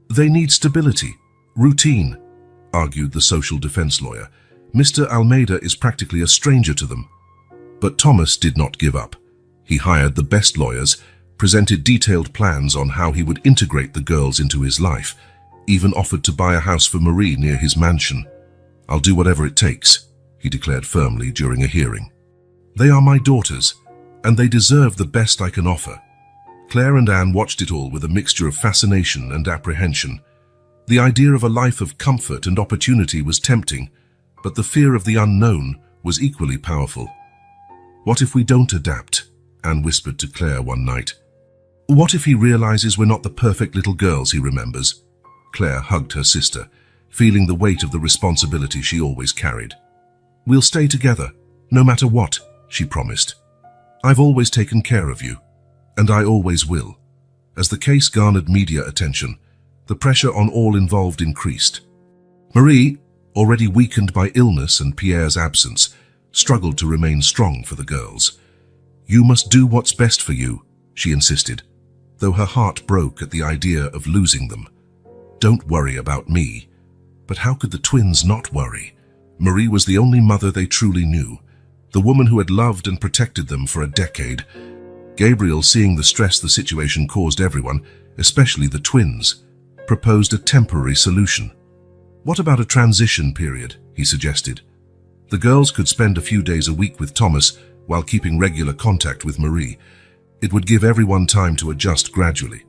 "They need stability, routine," argued the social defense lawyer. "Mr. Almeida is practically a stranger to them." But Thomas did not give up. He hired the best lawyers, presented detailed plans on how he would integrate the girls into his life, even offered to buy a house for Marie near his mansion. "I'll do whatever it takes," he declared firmly during a hearing. "They are my daughters, and they deserve the best I can offer." Claire and Anne watched it all with a mixture of fascination and apprehension. The idea of a life of comfort and opportunity was tempting, but the fear of the unknown was equally powerful. "What if we don't adapt?" Anne whispered to Claire one night. "What if he realizes we're not the perfect little girls he remembers?" Claire hugged her sister, feeling the weight of the responsibility she always carried. "We'll stay together, no matter what," she promised. "I've always taken care of you, and I always will." As the case garnered media attention, the pressure on all involved increased. Marie, already weakened by illness and Pierre's absence, struggled to remain strong for the girls. "You must do what's best for you," she insisted, though her heart broke at the idea of losing them. "Don't worry about me." But how could the twins not worry? Marie was the only mother they truly knew, the woman who had loved and protected them for a decade. Gabriel, seeing the stress the situation caused everyone, especially the twins, proposed a temporary solution. "What about a transition period?" he suggested. The girls could spend a few days a week with Thomas while keeping regular contact with Marie. It would give everyone time to adjust gradually.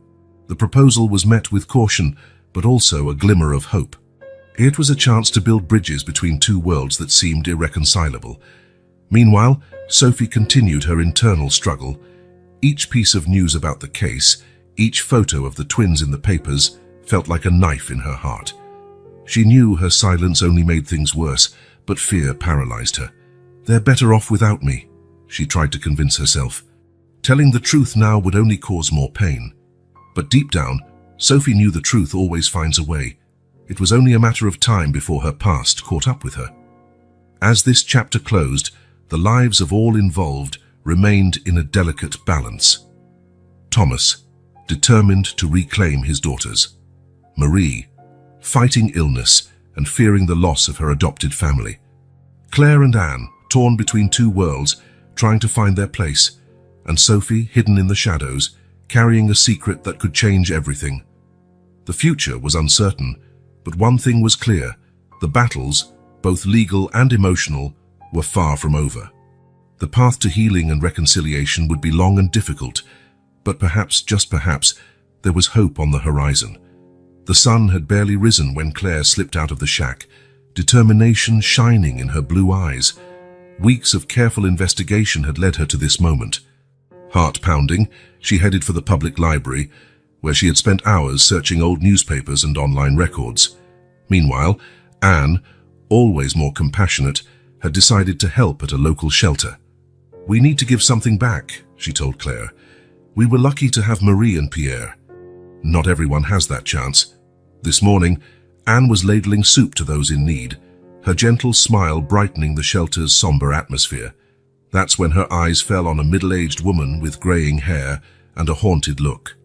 The proposal was met with caution, but also a glimmer of hope. It was a chance to build bridges between two worlds that seemed irreconcilable. Meanwhile, Sophie continued her internal struggle. Each piece of news about the case, each photo of the twins in the papers, felt like a knife in her heart. She knew her silence only made things worse, but fear paralyzed her. "They're better off without me," she tried to convince herself. Telling the truth now would only cause more pain. But deep down, Sophie knew the truth always finds a way. It was only a matter of time before her past caught up with her. As this chapter closed, the lives of all involved remained in a delicate balance. Thomas, determined to reclaim his daughters. Marie, fighting illness and fearing the loss of her adopted family. Claire and Anne, torn between two worlds, trying to find their place. And Sophie, hidden in the shadows, carrying a secret that could change everything. The future was uncertain, but one thing was clear: the battles, both legal and emotional, were far from over. The path to healing and reconciliation would be long and difficult, but perhaps, just perhaps, There was hope on the horizon. The sun had barely risen when Claire slipped out of the shack, determination shining in her blue eyes. Weeks of careful investigation had led her to this moment. Heart pounding, she headed for the public library, where she had spent hours searching old newspapers and online records. Meanwhile, Anne, always more compassionate, had decided to help at a local shelter. "We need to give something back," she told Claire. "We were lucky to have Marie and Pierre. Not everyone has that chance." This morning, Anne was ladling soup to those in need, her gentle smile brightening the shelter's somber atmosphere. That's when her eyes fell on a middle-aged woman with graying hair and a haunted look.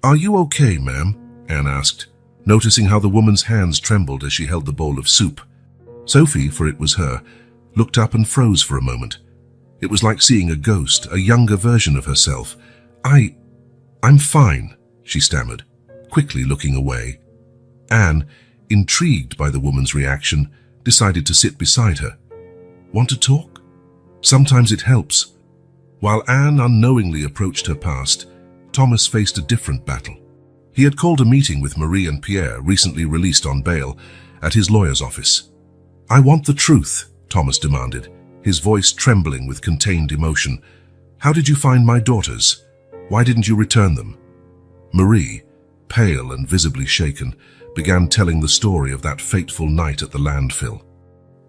"Are you okay, ma'am?" Anne asked, noticing how the woman's hands trembled as she held the bowl of soup. Sophie, for it was her, looked up and froze for a moment. It was like seeing a ghost, a younger version of herself. I'm fine," she stammered, quickly looking away. Anne, intrigued by the woman's reaction, decided to sit beside her. "Want to talk? Sometimes it helps." While Anne unknowingly approached her past, Thomas faced a different battle. He had called a meeting with Marie and Pierre, recently released on bail, at his lawyer's office. "I want the truth," Thomas demanded, his voice trembling with contained emotion. "How did you find my daughters? Why didn't you return them?" Marie, pale and visibly shaken, began telling the story of that fateful night at the landfill.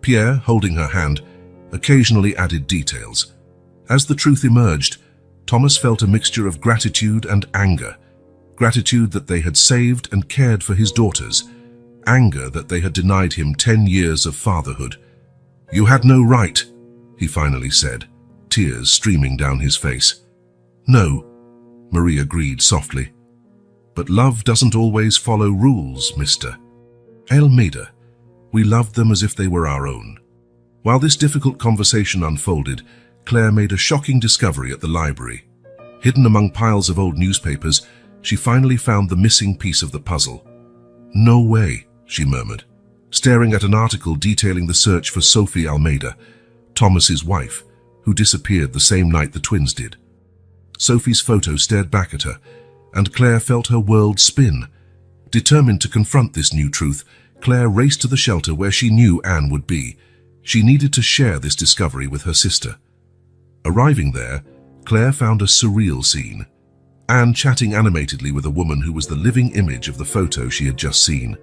Pierre, holding her hand, occasionally added details. As the truth emerged, Thomas felt a mixture of gratitude and anger. Gratitude that they had saved and cared for his daughters. Anger that they had denied him 10 years of fatherhood. "You had no right," he finally said, tears streaming down his face. "No," Marie agreed softly. "But love doesn't always follow rules, Mr. Almeida. We loved them as if they were our own." While this difficult conversation unfolded, Claire made a shocking discovery at the library. Hidden among piles of old newspapers, she finally found the missing piece of the puzzle. "No way," she murmured, staring at an article detailing the search for Sophie Almeida, Thomas's wife, who disappeared the same night the twins did. Sophie's photo stared back at her, and Claire felt her world spin. Determined to confront this new truth, Claire raced to the shelter where she knew Anne would be. She needed to share this discovery with her sister. Arriving there, Claire found a surreal scene. Anne chatting animatedly with a woman who was the living image of the photo she had just seen.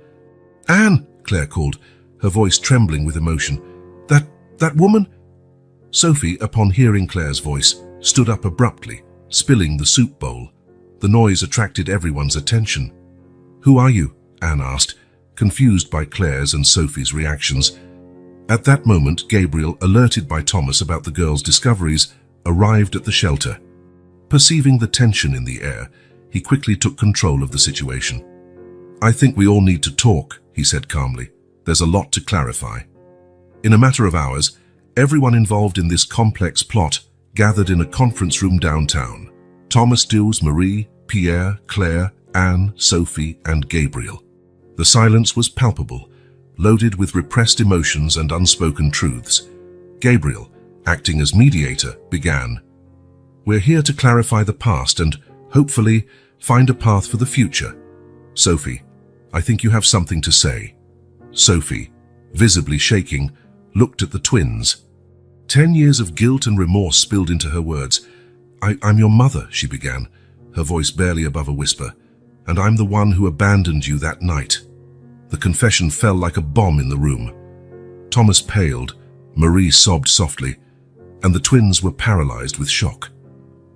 "Anne!" Claire called, her voice trembling with emotion. That woman?" Sophie, upon hearing Claire's voice, stood up abruptly, spilling the soup bowl. The noise attracted everyone's attention. "Who are you?" Anne asked, confused by Claire's and Sophie's reactions. At that moment, Gabriel, alerted by Thomas about the girls' discoveries, arrived at the shelter. Perceiving the tension in the air, he quickly took control of the situation. "I think we all need to talk," he said calmly. "There's a lot to clarify." In a matter of hours, everyone involved in this complex plot gathered in a conference room downtown. Thomas, Dills, Marie, Pierre, Claire, Anne, Sophie, and Gabriel. The silence was palpable, loaded with repressed emotions and unspoken truths. Gabriel, acting as mediator, began. "We're here to clarify the past and, hopefully, find a path for the future. Sophie, I think you have something to say." Sophie, visibly shaking, looked at the twins. 10 years of guilt and remorse spilled into her words. I'm your mother," she began, her voice barely above a whisper, "and I'm the one who abandoned you that night." The confession fell like a bomb in the room. Thomas paled, Marie sobbed softly, and the twins were paralyzed with shock.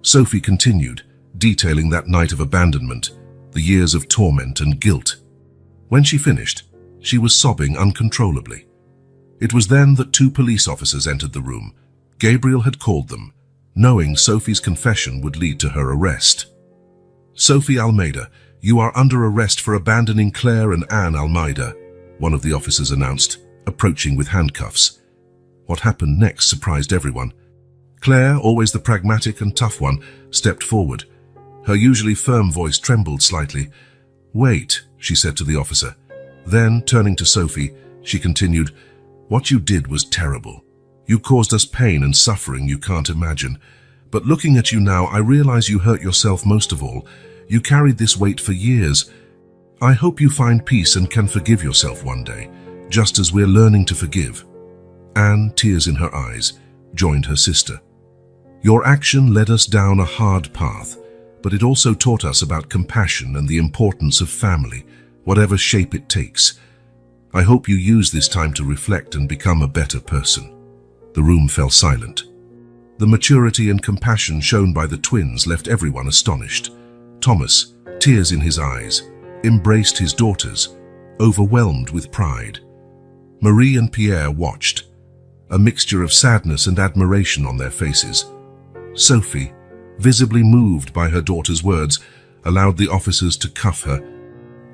Sophie continued, detailing that night of abandonment, the years of torment and guilt. When she finished, she was sobbing uncontrollably. It was then that 2 police officers entered the room. Gabriel had called them, knowing Sophie's confession would lead to her arrest. "Sophie Almeida, you are under arrest for abandoning Claire and Anne Almeida," one of the officers announced, approaching with handcuffs. What happened next surprised everyone. Claire, always the pragmatic and tough one, stepped forward. Her usually firm voice trembled slightly. "Wait," she said to the officer. Then, turning to Sophie, she continued, "What you did was terrible. You caused us pain and suffering you can't imagine. But looking at you now, I realize you hurt yourself most of all. You carried this weight for years. I hope you find peace and can forgive yourself one day, just as we're learning to forgive." Anne, tears in her eyes, joined her sister. "Your action led us down a hard path, but it also taught us about compassion and the importance of family, whatever shape it takes. I hope you use this time to reflect and become a better person." The room fell silent. The maturity and compassion shown by the twins left everyone astonished. Thomas, tears in his eyes, embraced his daughters, overwhelmed with pride. Marie and Pierre watched, a mixture of sadness and admiration on their faces. Sophie, visibly moved by her daughter's words, allowed the officers to cuff her.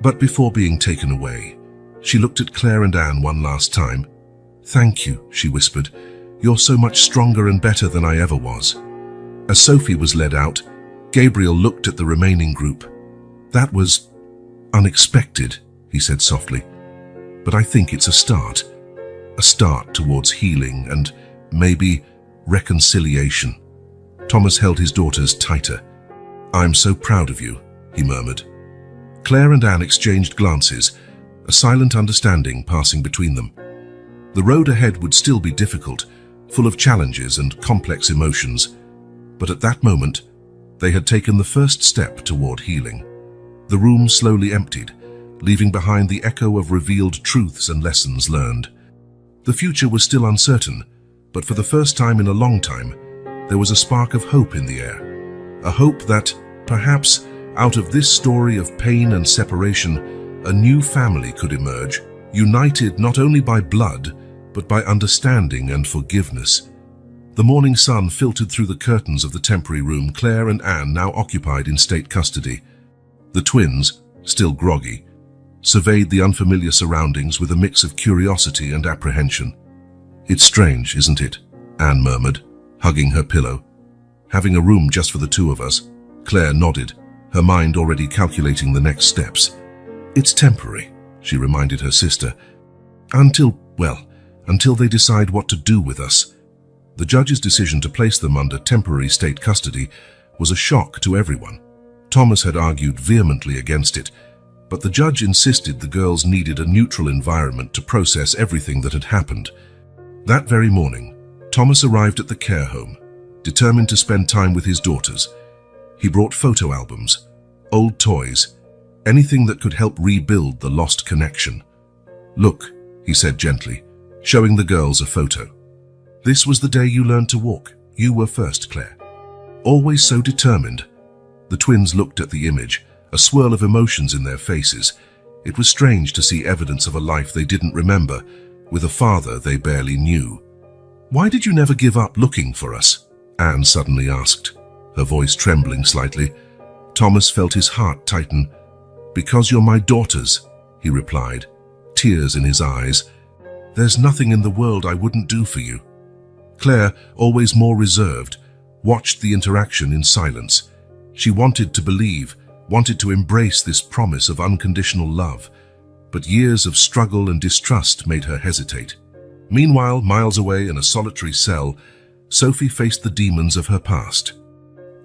But before being taken away, she looked at Claire and Anne one last time. "Thank you," she whispered. "You're so much stronger and better than I ever was." As Sophie was led out, Gabriel looked at the remaining group. "That was unexpected," he said softly. "But I think it's a start towards healing and maybe reconciliation." Thomas held his daughters tighter. "I'm so proud of you," he murmured. Claire and Anne exchanged glances, a silent understanding passing between them. The road ahead would still be difficult, full of challenges and complex emotions, but at that moment, they had taken the first step toward healing. The room slowly emptied, leaving behind the echo of revealed truths and lessons learned. The future was still uncertain, but for the first time in a long time, there was a spark of hope in the air. A hope that, perhaps, out of this story of pain and separation, a new family could emerge, united not only by blood, but by understanding and forgiveness. The morning sun filtered through the curtains of the temporary room Claire and Anne now occupied in state custody. The twins, still groggy, surveyed the unfamiliar surroundings with a mix of curiosity and apprehension. "It's strange, isn't it?" Anne murmured, hugging her pillow. "Having a room just for the two of us." Claire nodded, her mind already calculating the next steps. "It's temporary," she reminded her sister. Until they decide what to do with us." The judge's decision to place them under temporary state custody was a shock to everyone. Thomas had argued vehemently against it, but the judge insisted the girls needed a neutral environment to process everything that had happened. That very morning, Thomas arrived at the care home, determined to spend time with his daughters. He brought photo albums, old toys, anything that could help rebuild the lost connection. "Look," he said gently, showing the girls a photo. "This was the day you learned to walk. You were first, Claire." Always so determined. The twins looked at the image, a swirl of emotions in their faces. It was strange to see evidence of a life they didn't remember, with a father they barely knew. "Why did you never give up looking for us?" Anne suddenly asked, her voice trembling slightly. Thomas felt his heart tighten. "Because you're my daughters," he replied, tears in his eyes. "There's nothing in the world I wouldn't do for you." Claire, always more reserved, watched the interaction in silence. She wanted to believe, wanted to embrace this promise of unconditional love, but years of struggle and distrust made her hesitate. Meanwhile, miles away in a solitary cell, Sophie faced the demons of her past.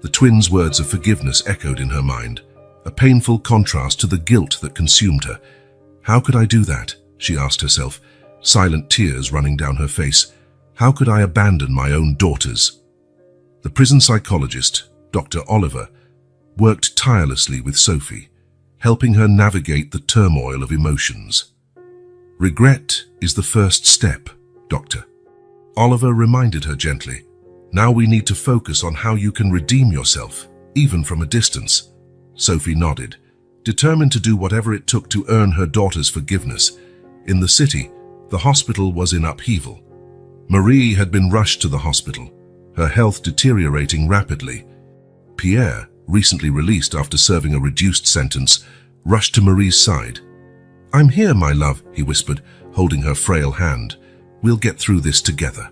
The twins' words of forgiveness echoed in her mind, a painful contrast to the guilt that consumed her. "How could I do that?" she asked herself, silent tears running down her face. "How could I abandon my own daughters?" The prison psychologist, Dr. Oliver, worked tirelessly with Sophie, helping her navigate the turmoil of emotions. "Regret is the first step, Doctor," Oliver reminded her gently. "Now we need to focus on how you can redeem yourself, even from a distance." Sophie nodded, determined to do whatever it took to earn her daughter's forgiveness. In the city, the hospital was in upheaval. Marie had been rushed to the hospital, her health deteriorating rapidly. Pierre, recently released after serving a reduced sentence, rushed to Marie's side. "I'm here, my love," he whispered, holding her frail hand. "We'll get through this together."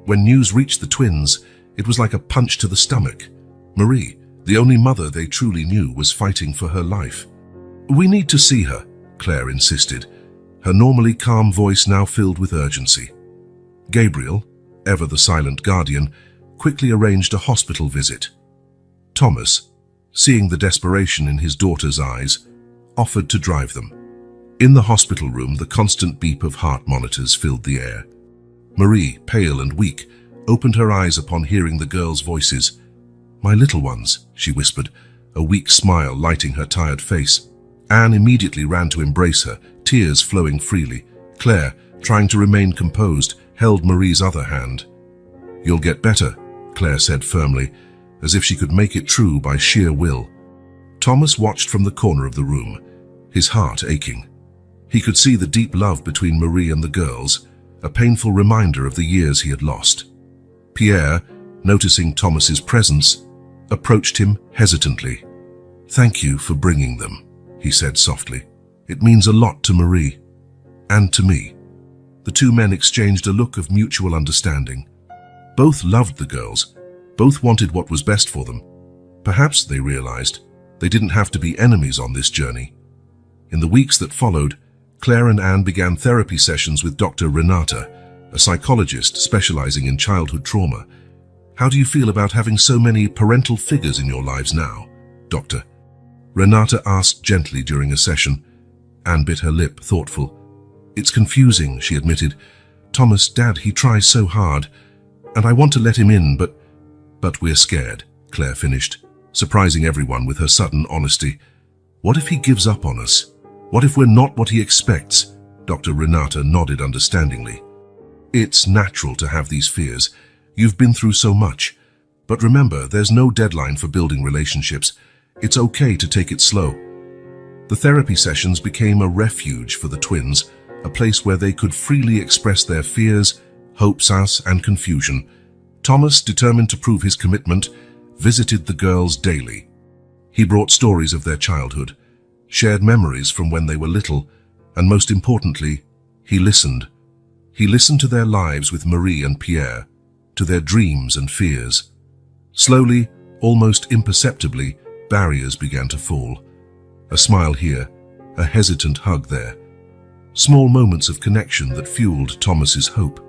When news reached the twins, it was like a punch to the stomach. Marie, the only mother they truly knew, was fighting for her life. "We need to see her," Claire insisted, her normally calm voice now filled with urgency. Gabriel, ever the silent guardian, quickly arranged a hospital visit. Thomas, seeing the desperation in his daughter's eyes, offered to drive them. In the hospital room, the constant beep of heart monitors filled the air. Marie, pale and weak, opened her eyes upon hearing the girls' voices. "My little ones," she whispered, a weak smile lighting her tired face. Anne immediately ran to embrace her, tears flowing freely. Claire, trying to remain composed, held Marie's other hand. "You'll get better," Claire said firmly, as if she could make it true by sheer will. Thomas watched from the corner of the room, his heart aching. He could see the deep love between Marie and the girls, a painful reminder of the years he had lost. Pierre, noticing Thomas's presence, approached him hesitantly. "Thank you for bringing them," he said softly. "It means a lot to Marie, and to me." The two men exchanged a look of mutual understanding. Both loved the girls, both wanted what was best for them. Perhaps, they realized, they didn't have to be enemies on this journey. In the weeks that followed, Claire and Anne began therapy sessions with Dr. Renata, a psychologist specializing in childhood trauma. "How do you feel about having so many parental figures in your lives now, Doctor?" Renata asked gently during a session. Anne bit her lip, thoughtful. "It's confusing," she admitted. "Thomas, Dad, he tries so hard, and I want to let him in, but we're scared," Claire finished, surprising everyone with her sudden honesty. "What if he gives up on us? What if we're not what he expects?" Dr. Renata nodded understandingly. "It's natural to have these fears. You've been through so much. But remember, there's no deadline for building relationships. It's okay to take it slow." The therapy sessions became a refuge for the twins, a place where they could freely express their fears, hopes, and confusion. Thomas, determined to prove his commitment, visited the girls daily. He brought stories of their childhood, shared memories from when they were little, and most importantly, he listened. He listened to their lives with Marie and Pierre, to their dreams and fears. Slowly, almost imperceptibly, barriers began to fall. A smile here, a hesitant hug there. Small moments of connection that fueled Thomas's hope.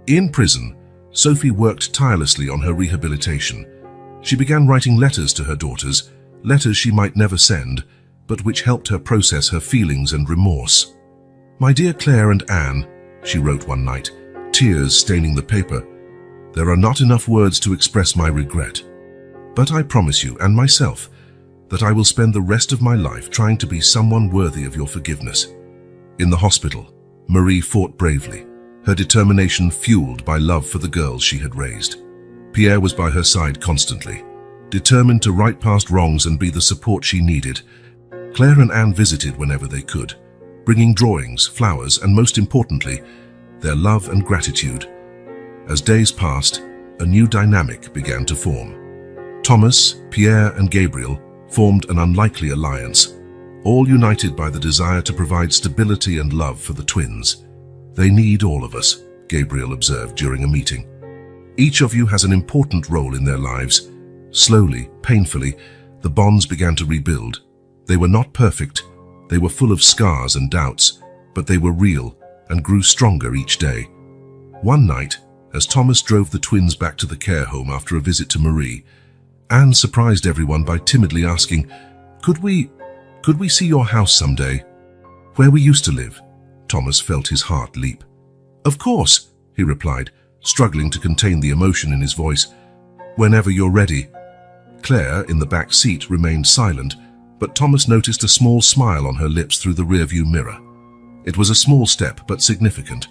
In prison, Sophie worked tirelessly on her rehabilitation. She began writing letters to her daughters, letters she might never send, but which helped her process her feelings and remorse. "My dear Claire and Anne," she wrote one night, tears staining the paper, "there are not enough words to express my regret. But I promise you, and myself, that I will spend the rest of my life trying to be someone worthy of your forgiveness." In the hospital, Marie fought bravely, her determination fueled by love for the girls she had raised. Pierre was by her side constantly, determined to right past wrongs and be the support she needed. Claire and Anne visited whenever they could, bringing drawings, flowers, and most importantly, their love and gratitude. As days passed, a new dynamic began to form. Thomas, Pierre, and Gabriel formed an unlikely alliance, all united by the desire to provide stability and love for the twins. "They need all of us," Gabriel observed during a meeting. "Each of you has an important role in their lives." Slowly, painfully, the bonds began to rebuild. They were not perfect, they were full of scars and doubts, but they were real and grew stronger each day. One night, as Thomas drove the twins back to the care home after a visit to Marie, Anne surprised everyone by timidly asking, Could we see your house someday? Where we used to live?" Thomas felt his heart leap. "Of course," he replied, struggling to contain the emotion in his voice. "Whenever you're ready." Claire, in the back seat, remained silent, but Thomas noticed a small smile on her lips through the rearview mirror. It was a small step, but significant.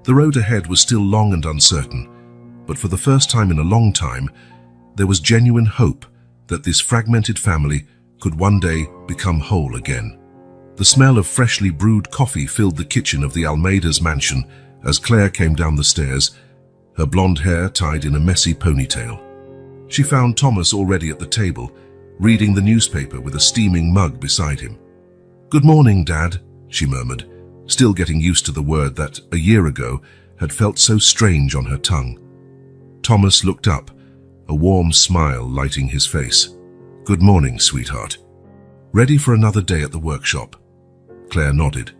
The road ahead was still long and uncertain, but for the first time in a long time, there was genuine hope that this fragmented family could one day become whole again. The smell of freshly brewed coffee filled the kitchen of the Almeida's mansion as Claire came down the stairs, her blonde hair tied in a messy ponytail. She found Thomas already at the table, reading the newspaper with a steaming mug beside him. "Good morning, Dad," she murmured, still getting used to the word that, a year ago, had felt so strange on her tongue. Thomas looked up, a warm smile lighting his face. "Good morning, sweetheart. Ready for another day at the workshop?" Claire nodded,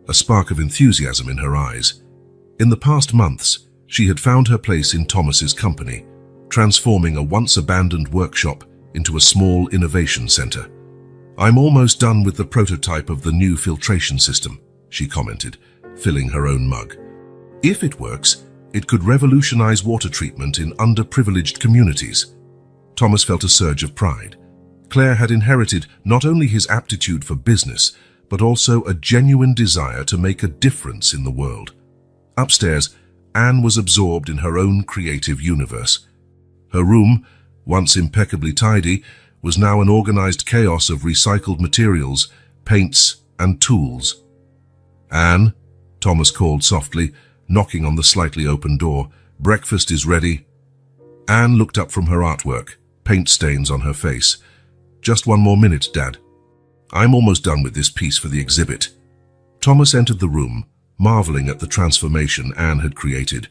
a spark of enthusiasm in her eyes. In the past months, she had found her place in Thomas's company, transforming a once-abandoned workshop into a small innovation center. "I'm almost done with the prototype of the new filtration system," she commented, filling her own mug. "If it works, it could revolutionize water treatment in underprivileged communities." Thomas felt a surge of pride. Claire had inherited not only his aptitude for business, but also a genuine desire to make a difference in the world. Upstairs, Anne was absorbed in her own creative universe. Her room, once impeccably tidy, was now an organized chaos of recycled materials, paints, and tools. "Anne," Thomas called softly, knocking on the slightly open door, "breakfast is ready." Anne looked up from her artwork, paint stains on her face. "Just one more minute, Dad. I'm almost done with this piece for the exhibit." Thomas entered the room, marveling at the transformation Anne had created.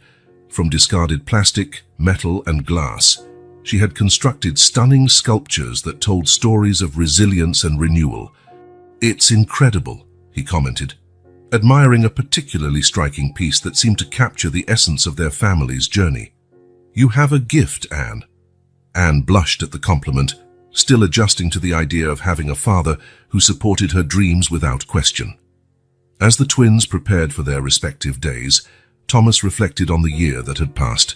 From discarded plastic, metal, and glass, she had constructed stunning sculptures that told stories of resilience and renewal. "It's incredible," he commented, admiring a particularly striking piece that seemed to capture the essence of their family's journey. "You have a gift, Anne." Anne blushed at the compliment, still adjusting to the idea of having a father who supported her dreams without question. As the twins prepared for their respective days, Thomas reflected on the year that had passed.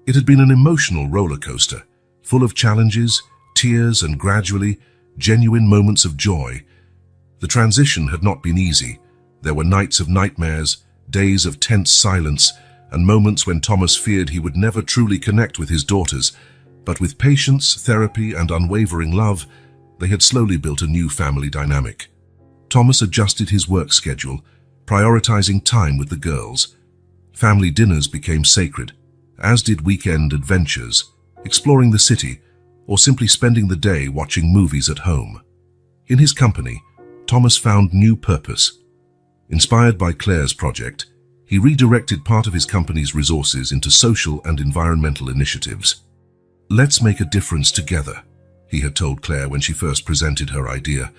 It had been an emotional roller coaster, full of challenges, tears, and gradually, genuine moments of joy. The transition had not been easy. There were nights of nightmares, days of tense silence, and moments when Thomas feared he would never truly connect with his daughters. But with patience, therapy, and unwavering love, they had slowly built a new family dynamic. Thomas adjusted his work schedule, prioritizing time with the girls. Family dinners became sacred, as did weekend adventures, exploring the city, or simply spending the day watching movies at home. In his company, Thomas found new purpose. Inspired by Claire's project, he redirected part of his company's resources into social and environmental initiatives. "Let's make a difference together," he had told Claire when she first presented her idea.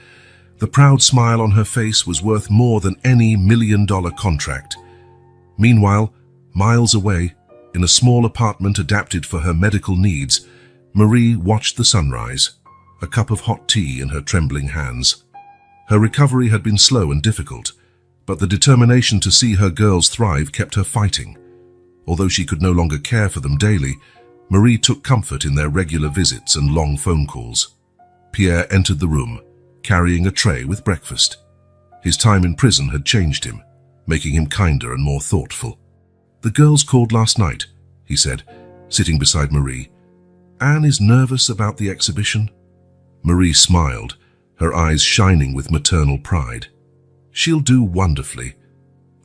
The proud smile on her face was worth more than any million-dollar contract. Meanwhile, miles away, in a small apartment adapted for her medical needs, Marie watched the sunrise, a cup of hot tea in her trembling hands. Her recovery had been slow and difficult, but the determination to see her girls thrive kept her fighting. Although she could no longer care for them daily, Marie took comfort in their regular visits and long phone calls. Pierre entered the room, carrying a tray with breakfast. His time in prison had changed him, making him kinder and more thoughtful. "The girls called last night," he said, sitting beside Marie. "Anne is nervous about the exhibition." Marie smiled, her eyes shining with maternal pride. "She'll do wonderfully.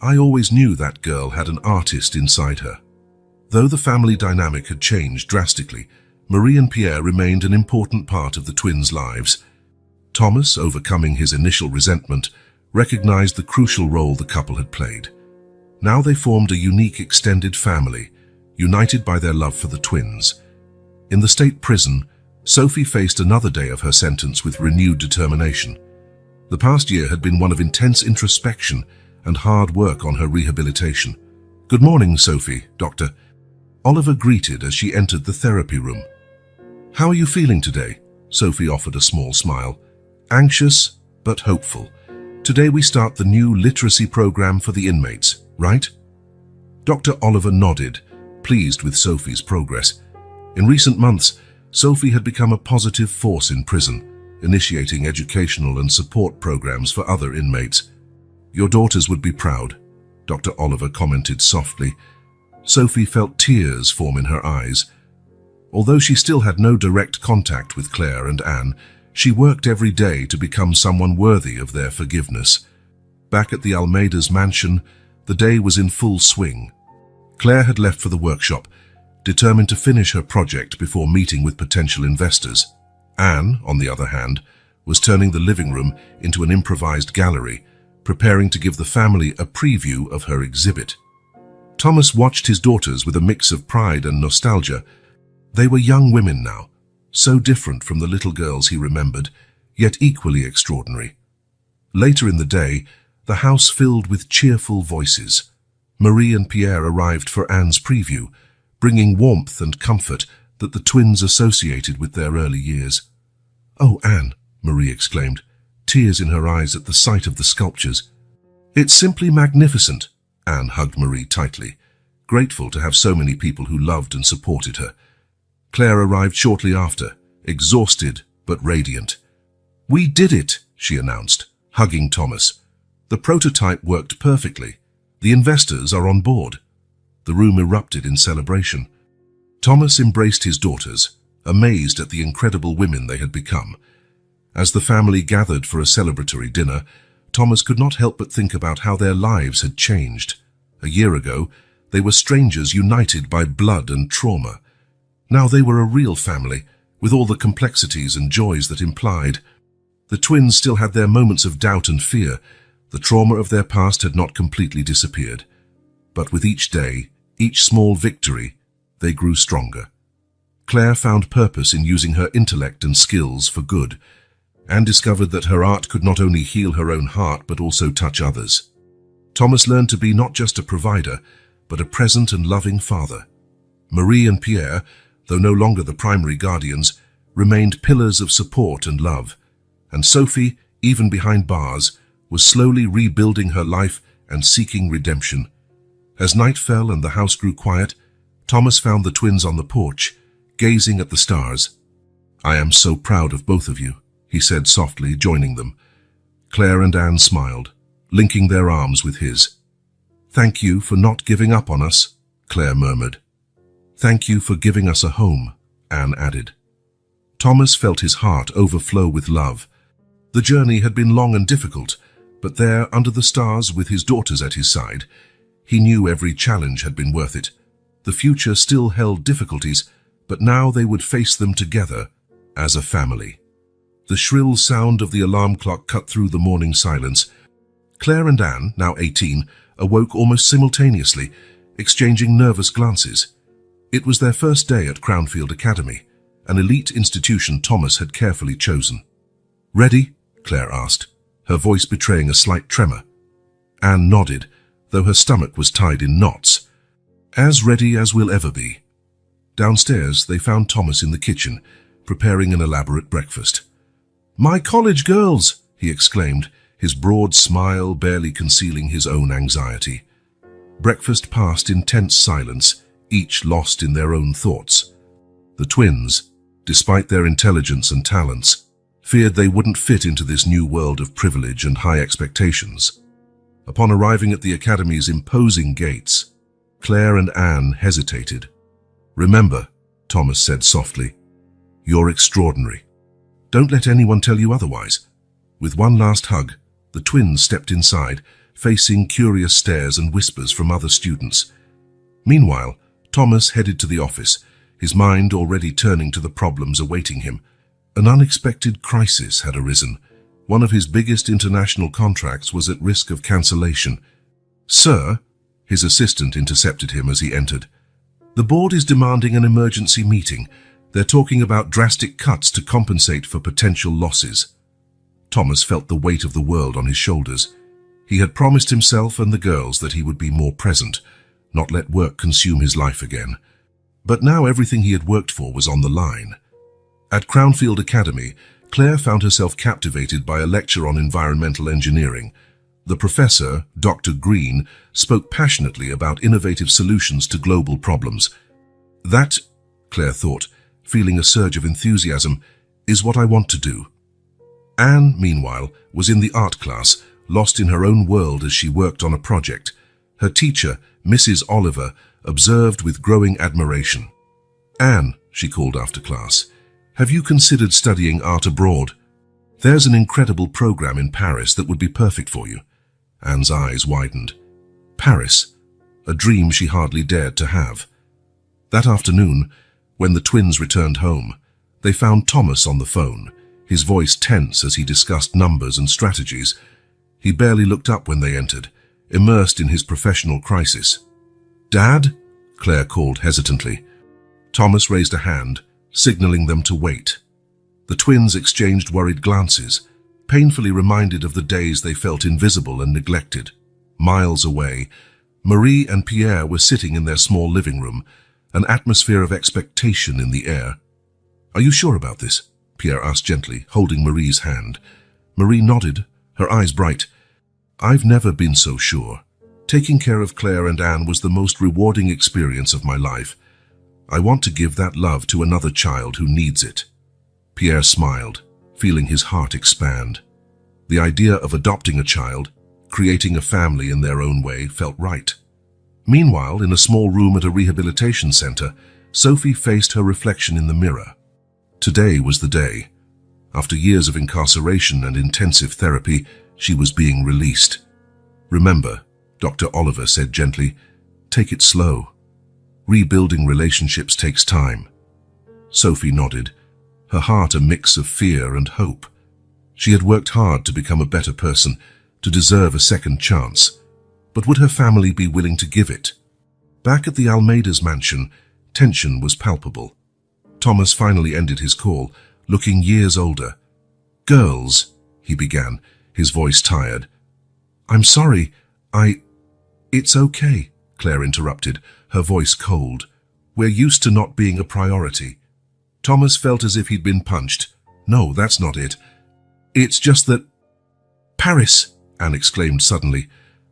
I always knew that girl had an artist inside her." Though the family dynamic had changed drastically, Marie and Pierre remained an important part of the twins' lives. Thomas, overcoming his initial resentment, recognized the crucial role the couple had played. Now they formed a unique extended family, united by their love for the twins. In the state prison, Sophie faced another day of her sentence with renewed determination. The past year had been one of intense introspection and hard work on her rehabilitation. "Good morning, Sophie, Doctor," Oliver greeted as she entered the therapy room. "How are you feeling today?" Sophie offered a small smile. "Anxious, but hopeful. Today we start the new literacy program for the inmates, right?" Dr. Oliver nodded, pleased with Sophie's progress. In recent months, Sophie had become a positive force in prison, initiating educational and support programs for other inmates. "Your daughters would be proud," Dr. Oliver commented softly. Sophie felt tears form in her eyes. Although she still had no direct contact with Claire and Anne, she worked every day to become someone worthy of their forgiveness. Back at the Almeida's mansion, the day was in full swing. Claire had left for the workshop, determined to finish her project before meeting with potential investors. Anne, on the other hand, was turning the living room into an improvised gallery, preparing to give the family a preview of her exhibit. Thomas watched his daughters with a mix of pride and nostalgia. They were young women now, so different from the little girls he remembered, yet equally extraordinary. Later in the day, the house filled with cheerful voices. Marie and Pierre arrived for Anne's preview, bringing warmth and comfort that the twins associated with their early years. "Oh, Anne," Marie exclaimed, tears in her eyes at the sight of the sculptures. "It's simply magnificent." Anne hugged Marie tightly, grateful to have so many people who loved and supported her. Claire arrived shortly after, exhausted but radiant. "We did it," she announced, hugging Thomas. "The prototype worked perfectly. The investors are on board." The room erupted in celebration. Thomas embraced his daughters, amazed at the incredible women they had become. As the family gathered for a celebratory dinner, Thomas could not help but think about how their lives had changed. A year ago, they were strangers united by blood and trauma. Now they were a real family, with all the complexities and joys that implied. The twins still had their moments of doubt and fear. The trauma of their past had not completely disappeared. But with each day, each small victory, they grew stronger. Claire found purpose in using her intellect and skills for good, and discovered that her art could not only heal her own heart but also touch others. Thomas learned to be not just a provider, but a present and loving father. Marie and Pierre, though no longer the primary guardians, remained pillars of support and love. And Sophie, even behind bars, was slowly rebuilding her life and seeking redemption. As night fell and the house grew quiet, Thomas found the twins on the porch, gazing at the stars. "I am so proud of both of you," he said softly, joining them. Claire and Anne smiled, linking their arms with his. "Thank you for not giving up on us," Claire murmured. "Thank you for giving us a home," Anne added. Thomas felt his heart overflow with love. The journey had been long and difficult, but there, under the stars, with his daughters at his side, he knew every challenge had been worth it. The future still held difficulties, but now they would face them together, as a family. The shrill sound of the alarm clock cut through the morning silence. Claire and Anne, now 18, awoke almost simultaneously, exchanging nervous glances. It was their first day at Crownfield Academy, an elite institution Thomas had carefully chosen. "Ready?" Claire asked, her voice betraying a slight tremor. Anne nodded, though her stomach was tied in knots. "As ready as we'll ever be." Downstairs, they found Thomas in the kitchen, preparing an elaborate breakfast. "My college girls!" he exclaimed, his broad smile barely concealing his own anxiety. Breakfast passed in tense silence, each lost in their own thoughts. The twins, despite their intelligence and talents, feared they wouldn't fit into this new world of privilege and high expectations. Upon arriving at the academy's imposing gates, Claire and Anne hesitated. "Remember," Thomas said softly, "you're extraordinary. Don't let anyone tell you otherwise." With one last hug, the twins stepped inside, facing curious stares and whispers from other students. Meanwhile, Thomas headed to the office, his mind already turning to the problems awaiting him. An unexpected crisis had arisen. One of his biggest international contracts was at risk of cancellation. "Sir," his assistant intercepted him as he entered. "The board is demanding an emergency meeting. They're talking about drastic cuts to compensate for potential losses." Thomas felt the weight of the world on his shoulders. He had promised himself and the girls that he would be more present, not let work consume his life again. But now everything he had worked for was on the line. At Crownfield Academy, Claire found herself captivated by a lecture on environmental engineering. The professor, Dr. Green, spoke passionately about innovative solutions to global problems. "That," Claire thought, feeling a surge of enthusiasm, "is what I want to do." Anne, meanwhile, was in the art class, lost in her own world as she worked on a project. Her teacher, Mrs. Oliver, observed with growing admiration. "Anne," she called after class, "have you considered studying art abroad? There's an incredible program in Paris that would be perfect for you." Anne's eyes widened. Paris, a dream she hardly dared to have. That afternoon, when the twins returned home, they found Thomas on the phone, his voice tense as he discussed numbers and strategies. He barely looked up when they entered, immersed in his professional crisis. "Dad?" Claire called hesitantly. Thomas raised a hand, signaling them to wait. The twins exchanged worried glances, painfully reminded of the days they felt invisible and neglected. Miles away, Marie and Pierre were sitting in their small living room, an atmosphere of expectation in the air. "Are you sure about this?" Pierre asked gently, holding Marie's hand. Marie nodded, her eyes bright. "I've never been so sure. Taking care of Claire and Anne was the most rewarding experience of my life. I want to give that love to another child who needs it." Pierre smiled, feeling his heart expand. The idea of adopting a child, creating a family in their own way, felt right. Meanwhile, in a small room at a rehabilitation center, Sophie faced her reflection in the mirror. Today was the day. After years of incarceration and intensive therapy, she was being released. "Remember," Dr. Oliver said gently, "take it slow. Rebuilding relationships takes time." Sophie nodded, her heart a mix of fear and hope. She had worked hard to become a better person, to deserve a second chance. But would her family be willing to give it? Back at the Almeida's mansion, tension was palpable. Thomas finally ended his call, looking years older. "Girls," he began, his voice tired. "I'm sorry, It's okay," Claire interrupted, her voice cold. "We're used to not being a priority." Thomas felt as if he'd been punched. "No, that's not it. It's just that—" "Paris!" Anne exclaimed suddenly,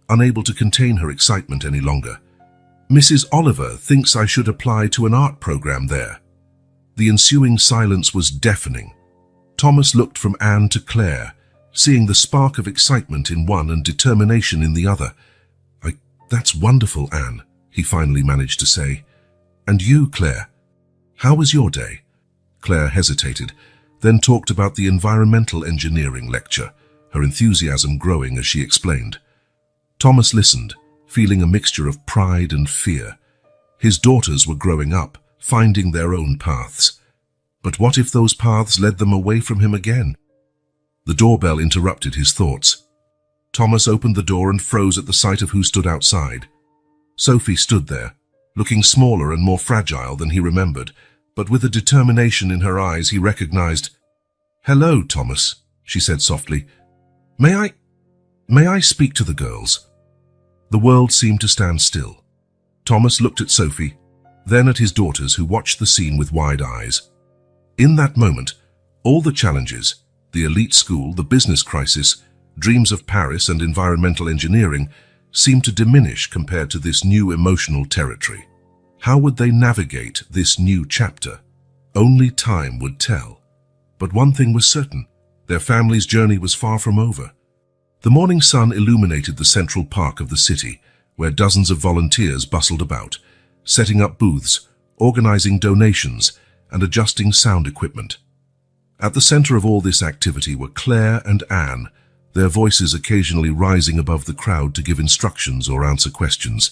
unable to contain her excitement any longer. "Mrs. Oliver thinks I should apply to an art program there." The ensuing silence was deafening. Thomas looked from Anne to Claire, seeing the spark of excitement in one and determination in the other. "That's wonderful, Anne," he finally managed to say. "And you, Claire? How was your day?" Claire hesitated, then talked about the environmental engineering lecture, her enthusiasm growing as she explained. Thomas listened, feeling a mixture of pride and fear. His daughters were growing up, finding their own paths. But what if those paths led them away from him again? The doorbell interrupted his thoughts. Thomas opened the door and froze at the sight of who stood outside. Sophie stood there, looking smaller and more fragile than he remembered, but with a determination in her eyes he recognized. "Hello, Thomas," she said softly. May I speak to the girls?" The world seemed to stand still. Thomas looked at Sophie, then at his daughters who watched the scene with wide eyes. In that moment, all the challenges, the elite school, the business crisis, dreams of Paris and environmental engineering, seemed to diminish compared to this new emotional territory. How would they navigate this new chapter? Only time would tell. But one thing was certain, their family's journey was far from over. The morning sun illuminated the central park of the city, where dozens of volunteers bustled about, setting up booths, organizing donations, and adjusting sound equipment. At the center of all this activity were Claire and Anne, their voices occasionally rising above the crowd to give instructions or answer questions.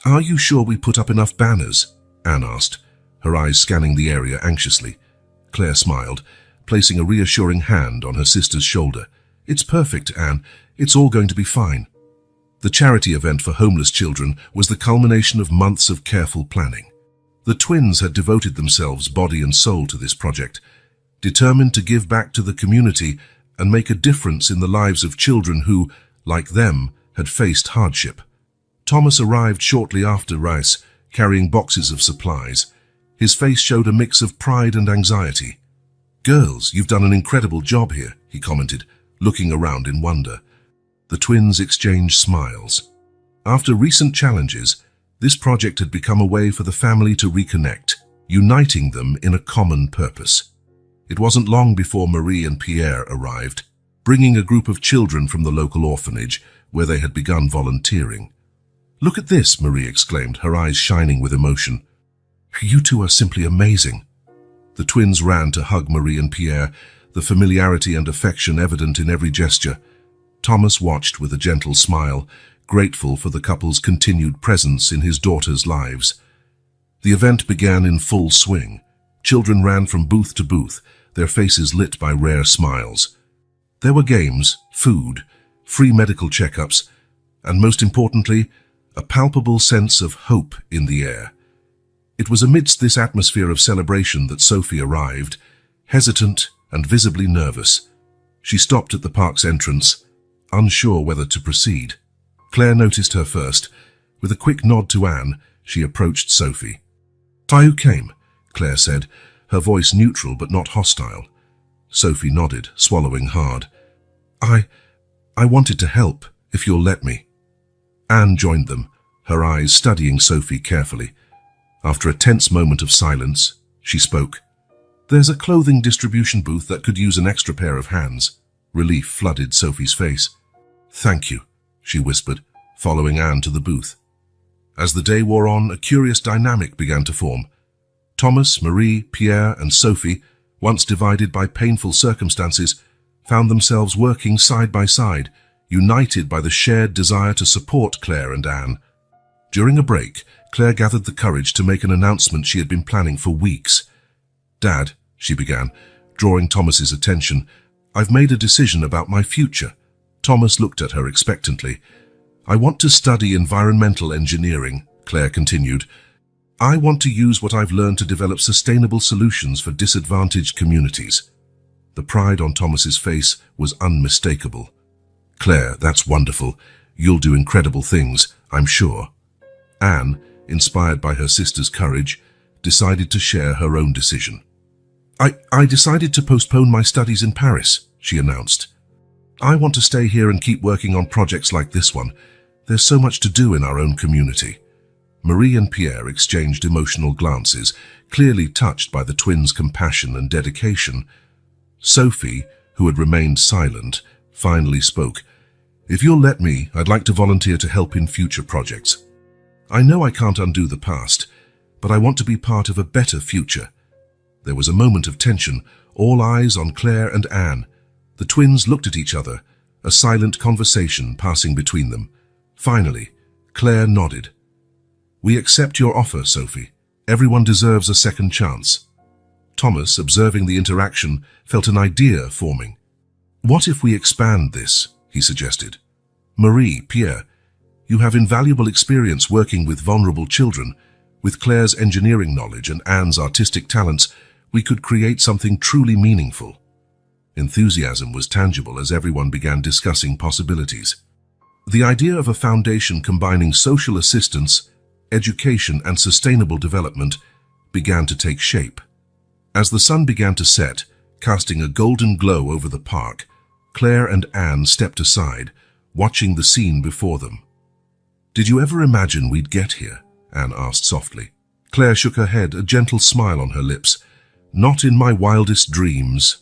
"Are you sure we put up enough banners?" Anne asked, her eyes scanning the area anxiously. Claire smiled, placing a reassuring hand on her sister's shoulder. "It's perfect, Anne. It's all going to be fine." The charity event for homeless children was the culmination of months of careful planning. The twins had devoted themselves body and soul to this project, determined to give back to the community and make a difference in the lives of children who, like them, had faced hardship. Thomas arrived shortly after Rice, carrying boxes of supplies. His face showed a mix of pride and anxiety. "Girls, you've done an incredible job here," he commented, looking around in wonder. The twins exchanged smiles. After recent challenges, this project had become a way for the family to reconnect, uniting them in a common purpose. It wasn't long before Marie and Pierre arrived, bringing a group of children from the local orphanage where they had begun volunteering. "Look at this," Marie exclaimed, her eyes shining with emotion. "You two are simply amazing." The twins ran to hug Marie and Pierre, the familiarity and affection evident in every gesture. Thomas watched with a gentle smile, grateful for the couple's continued presence in his daughters' lives. The event began in full swing. Children ran from booth to booth, their faces lit by rare smiles. There were games, food, free medical checkups, and most importantly, a palpable sense of hope in the air. It was amidst this atmosphere of celebration that Sophie arrived, hesitant and visibly nervous. She stopped at the park's entrance, unsure whether to proceed. Claire noticed her first. With a quick nod to Anne, she approached Sophie. "Tayu came," Claire said, her voice neutral but not hostile. Sophie nodded, swallowing hard. I wanted to help, if you'll let me." Anne joined them, her eyes studying Sophie carefully. After a tense moment of silence, she spoke. "There's a clothing distribution booth that could use an extra pair of hands." Relief flooded Sophie's face. "Thank you," she whispered, following Anne to the booth. As the day wore on, a curious dynamic began to form. Thomas, Marie, Pierre, and Sophie, once divided by painful circumstances, found themselves working side by side, united by the shared desire to support Claire and Anne. During a break, Claire gathered the courage to make an announcement she had been planning for weeks. "Dad," she began, drawing Thomas's attention, "I've made a decision about my future." Thomas looked at her expectantly. "I want to study environmental engineering," Claire continued. "I want to use what I've learned to develop sustainable solutions for disadvantaged communities." The pride on Thomas's face was unmistakable. "Claire, that's wonderful. You'll do incredible things, I'm sure." Anne, inspired by her sister's courage, decided to share her own decision. I decided to postpone my studies in Paris," she announced. "I want to stay here and keep working on projects like this one. There's so much to do in our own community." Marie and Pierre exchanged emotional glances, clearly touched by the twins' compassion and dedication. Sophie, who had remained silent, finally spoke. "If you'll let me, I'd like to volunteer to help in future projects. I know I can't undo the past, but I want to be part of a better future." There was a moment of tension, all eyes on Claire and Anne. The twins looked at each other, a silent conversation passing between them. Finally, Claire nodded. "We accept your offer, Sophie. Everyone deserves a second chance." Thomas, observing the interaction, felt an idea forming. "What if we expand this?" he suggested. "Marie, Pierre, you have invaluable experience working with vulnerable children. With Claire's engineering knowledge and Anne's artistic talents, we could create something truly meaningful." Enthusiasm was tangible as everyone began discussing possibilities. The idea of a foundation combining social assistance, education, and sustainable development began to take shape. As the sun began to set, casting a golden glow over the park, Claire and Anne stepped aside, watching the scene before them. "Did you ever imagine we'd get here?" Anne asked softly. Claire shook her head, a gentle smile on her lips. "Not in my wildest dreams.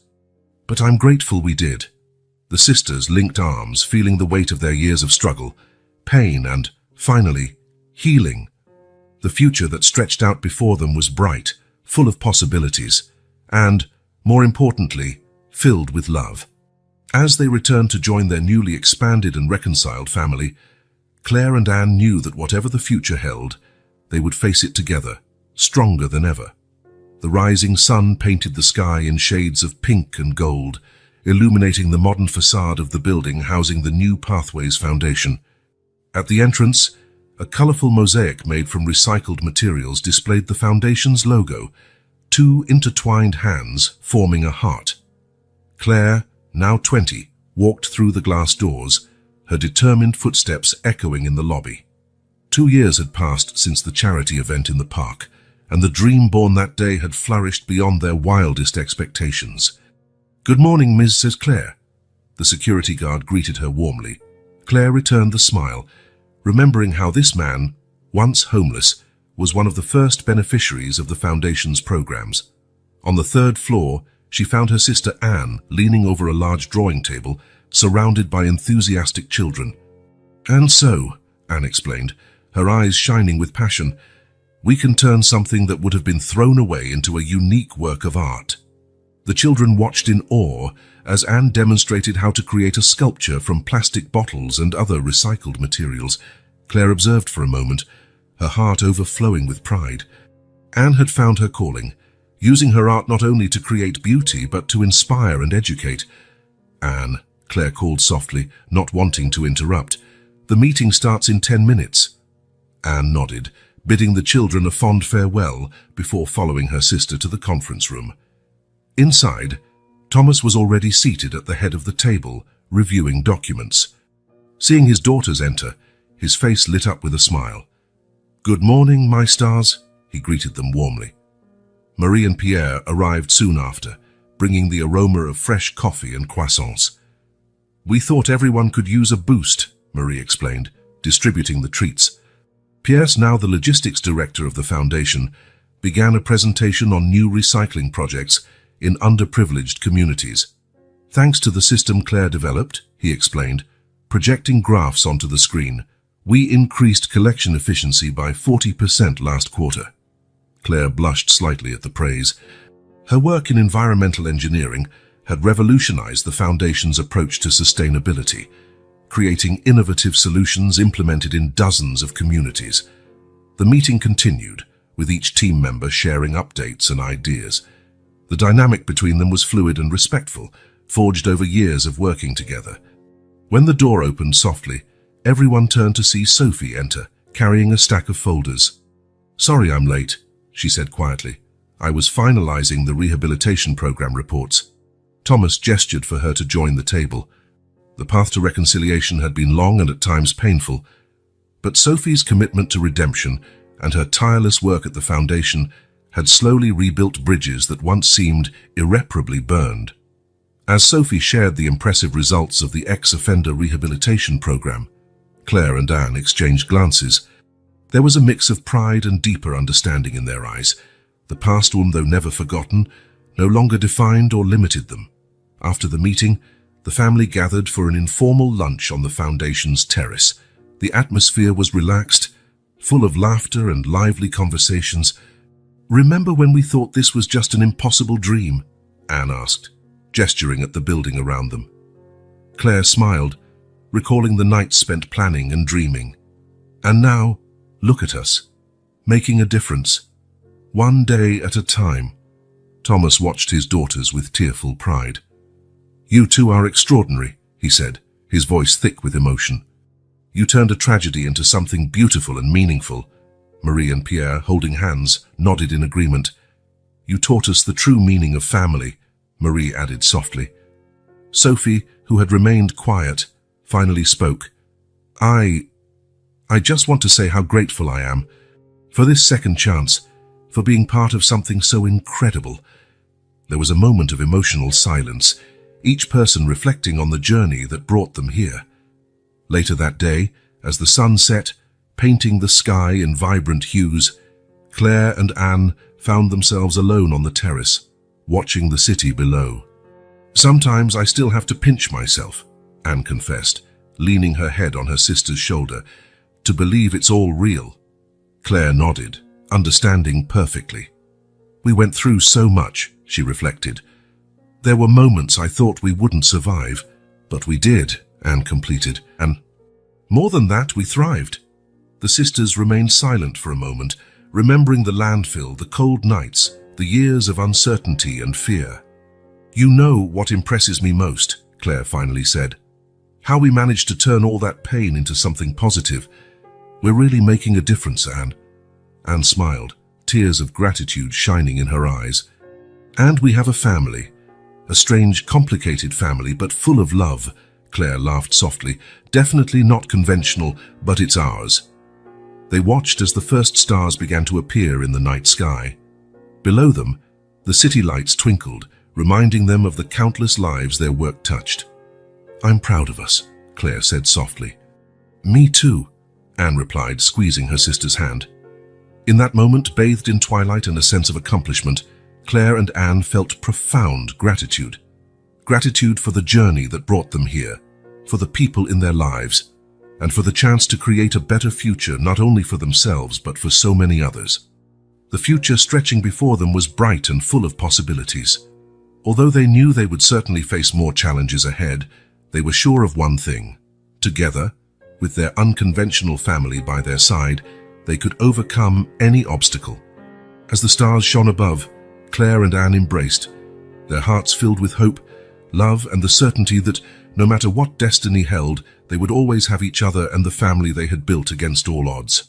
But I'm grateful we did." The sisters linked arms, feeling the weight of their years of struggle, pain, and, finally, healing. The future that stretched out before them was bright, full of possibilities, and, more importantly, filled with love. As they returned to join their newly expanded and reconciled family, Claire and Anne knew that whatever the future held, they would face it together, stronger than ever. The rising sun painted the sky in shades of pink and gold, illuminating the modern facade of the building housing the new Pathways Foundation. At the entrance, a colorful mosaic made from recycled materials displayed the foundation's logo, two intertwined hands forming a heart. Claire, now 20, walked through the glass doors, her determined footsteps echoing in the lobby. 2 years had passed since the charity event in the park, and the dream born that day had flourished beyond their wildest expectations. "Good morning, Mrs. Claire." The security guard greeted her warmly. Claire returned the smile, remembering how this man, once homeless, was one of the first beneficiaries of the Foundation's programs. On the 3rd floor, she found her sister Anne leaning over a large drawing table, surrounded by enthusiastic children. "And so," Anne explained, her eyes shining with passion, "we can turn something that would have been thrown away into a unique work of art." The children watched in awe as Anne demonstrated how to create a sculpture from plastic bottles and other recycled materials. Claire observed for a moment, her heart overflowing with pride. Anne had found her calling, using her art not only to create beauty but to inspire and educate. "Anne," Claire called softly, not wanting to interrupt, "the meeting starts in 10 minutes. Anne nodded, bidding the children a fond farewell before following her sister to the conference room. Inside, Thomas was already seated at the head of the table, reviewing documents. Seeing his daughters enter, his face lit up with a smile. "Good morning, my stars," he greeted them warmly. Marie and Pierre arrived soon after, bringing the aroma of fresh coffee and croissants. "We thought everyone could use a boost," Marie explained, distributing the treats. Pierre, now the logistics director of the foundation, began a presentation on new recycling projects in underprivileged communities. "Thanks to the system Claire developed," he explained, projecting graphs onto the screen, "we increased collection efficiency by 40% last quarter." Claire blushed slightly at the praise. Her work in environmental engineering had revolutionized the foundation's approach to sustainability, creating innovative solutions implemented in dozens of communities. The meeting continued, with each team member sharing updates and ideas. The dynamic between them was fluid and respectful, forged over years of working together. When the door opened softly, everyone turned to see Sophie enter, carrying a stack of folders. "Sorry I'm late," she said quietly. "I was finalizing the rehabilitation program reports." Thomas gestured for her to join the table. The path to reconciliation had been long and at times painful, but Sophie's commitment to redemption and her tireless work at the foundation had slowly rebuilt bridges that once seemed irreparably burned. As Sophie shared the impressive results of the ex-offender rehabilitation program, Claire and Anne exchanged glances. There was a mix of pride and deeper understanding in their eyes. The past wound, though never forgotten, no longer defined or limited them. After the meeting, the family gathered for an informal lunch on the foundation's terrace. The atmosphere was relaxed, full of laughter and lively conversations. "Remember when we thought this was just an impossible dream?" Anne asked, gesturing at the building around them. Claire smiled, recalling the nights spent planning and dreaming. "And now, look at us, making a difference, one day at a time." Thomas watched his daughters with tearful pride. "You two are extraordinary," he said, his voice thick with emotion. "You turned a tragedy into something beautiful and meaningful." Marie and Pierre, holding hands, nodded in agreement. "You taught us the true meaning of family," Marie added softly. Sophie, who had remained quiet, finally spoke. I just want to say how grateful I am for this second chance, for being part of something so incredible." There was a moment of emotional silence, each person reflecting on the journey that brought them here. Later that day, as the sun set, painting the sky in vibrant hues, Claire and Anne found themselves alone on the terrace, watching the city below. "Sometimes I still have to pinch myself," Anne confessed, leaning her head on her sister's shoulder, "to believe it's all real." Claire nodded, understanding perfectly. "We went through so much," she reflected. "There were moments I thought we wouldn't survive, but we did," Anne completed, "and more than that, we thrived." The sisters remained silent for a moment, remembering the landfill, the cold nights, the years of uncertainty and fear. "You know what impresses me most," Claire finally said. "How we managed to turn all that pain into something positive. We're really making a difference, Anne." Anne smiled, tears of gratitude shining in her eyes. "And we have a family. A strange, complicated family, but full of love." Claire laughed softly. "Definitely not conventional, but it's ours." They watched as the first stars began to appear in the night sky. Below them, the city lights twinkled, reminding them of the countless lives their work touched. "I'm proud of us," Claire said softly. "Me too," Anne replied, squeezing her sister's hand. In that moment, bathed in twilight and a sense of accomplishment, Claire and Anne felt profound gratitude. Gratitude for the journey that brought them here, for the people in their lives, and for the chance to create a better future not only for themselves but for so many others. The future stretching before them was bright and full of possibilities. Although they knew they would certainly face more challenges ahead, they were sure of one thing. Together, with their unconventional family by their side, they could overcome any obstacle. As the stars shone above, Claire and Anne embraced, their hearts filled with hope, love, and the certainty that, no matter what destiny held, they would always have each other and the family they had built against all odds.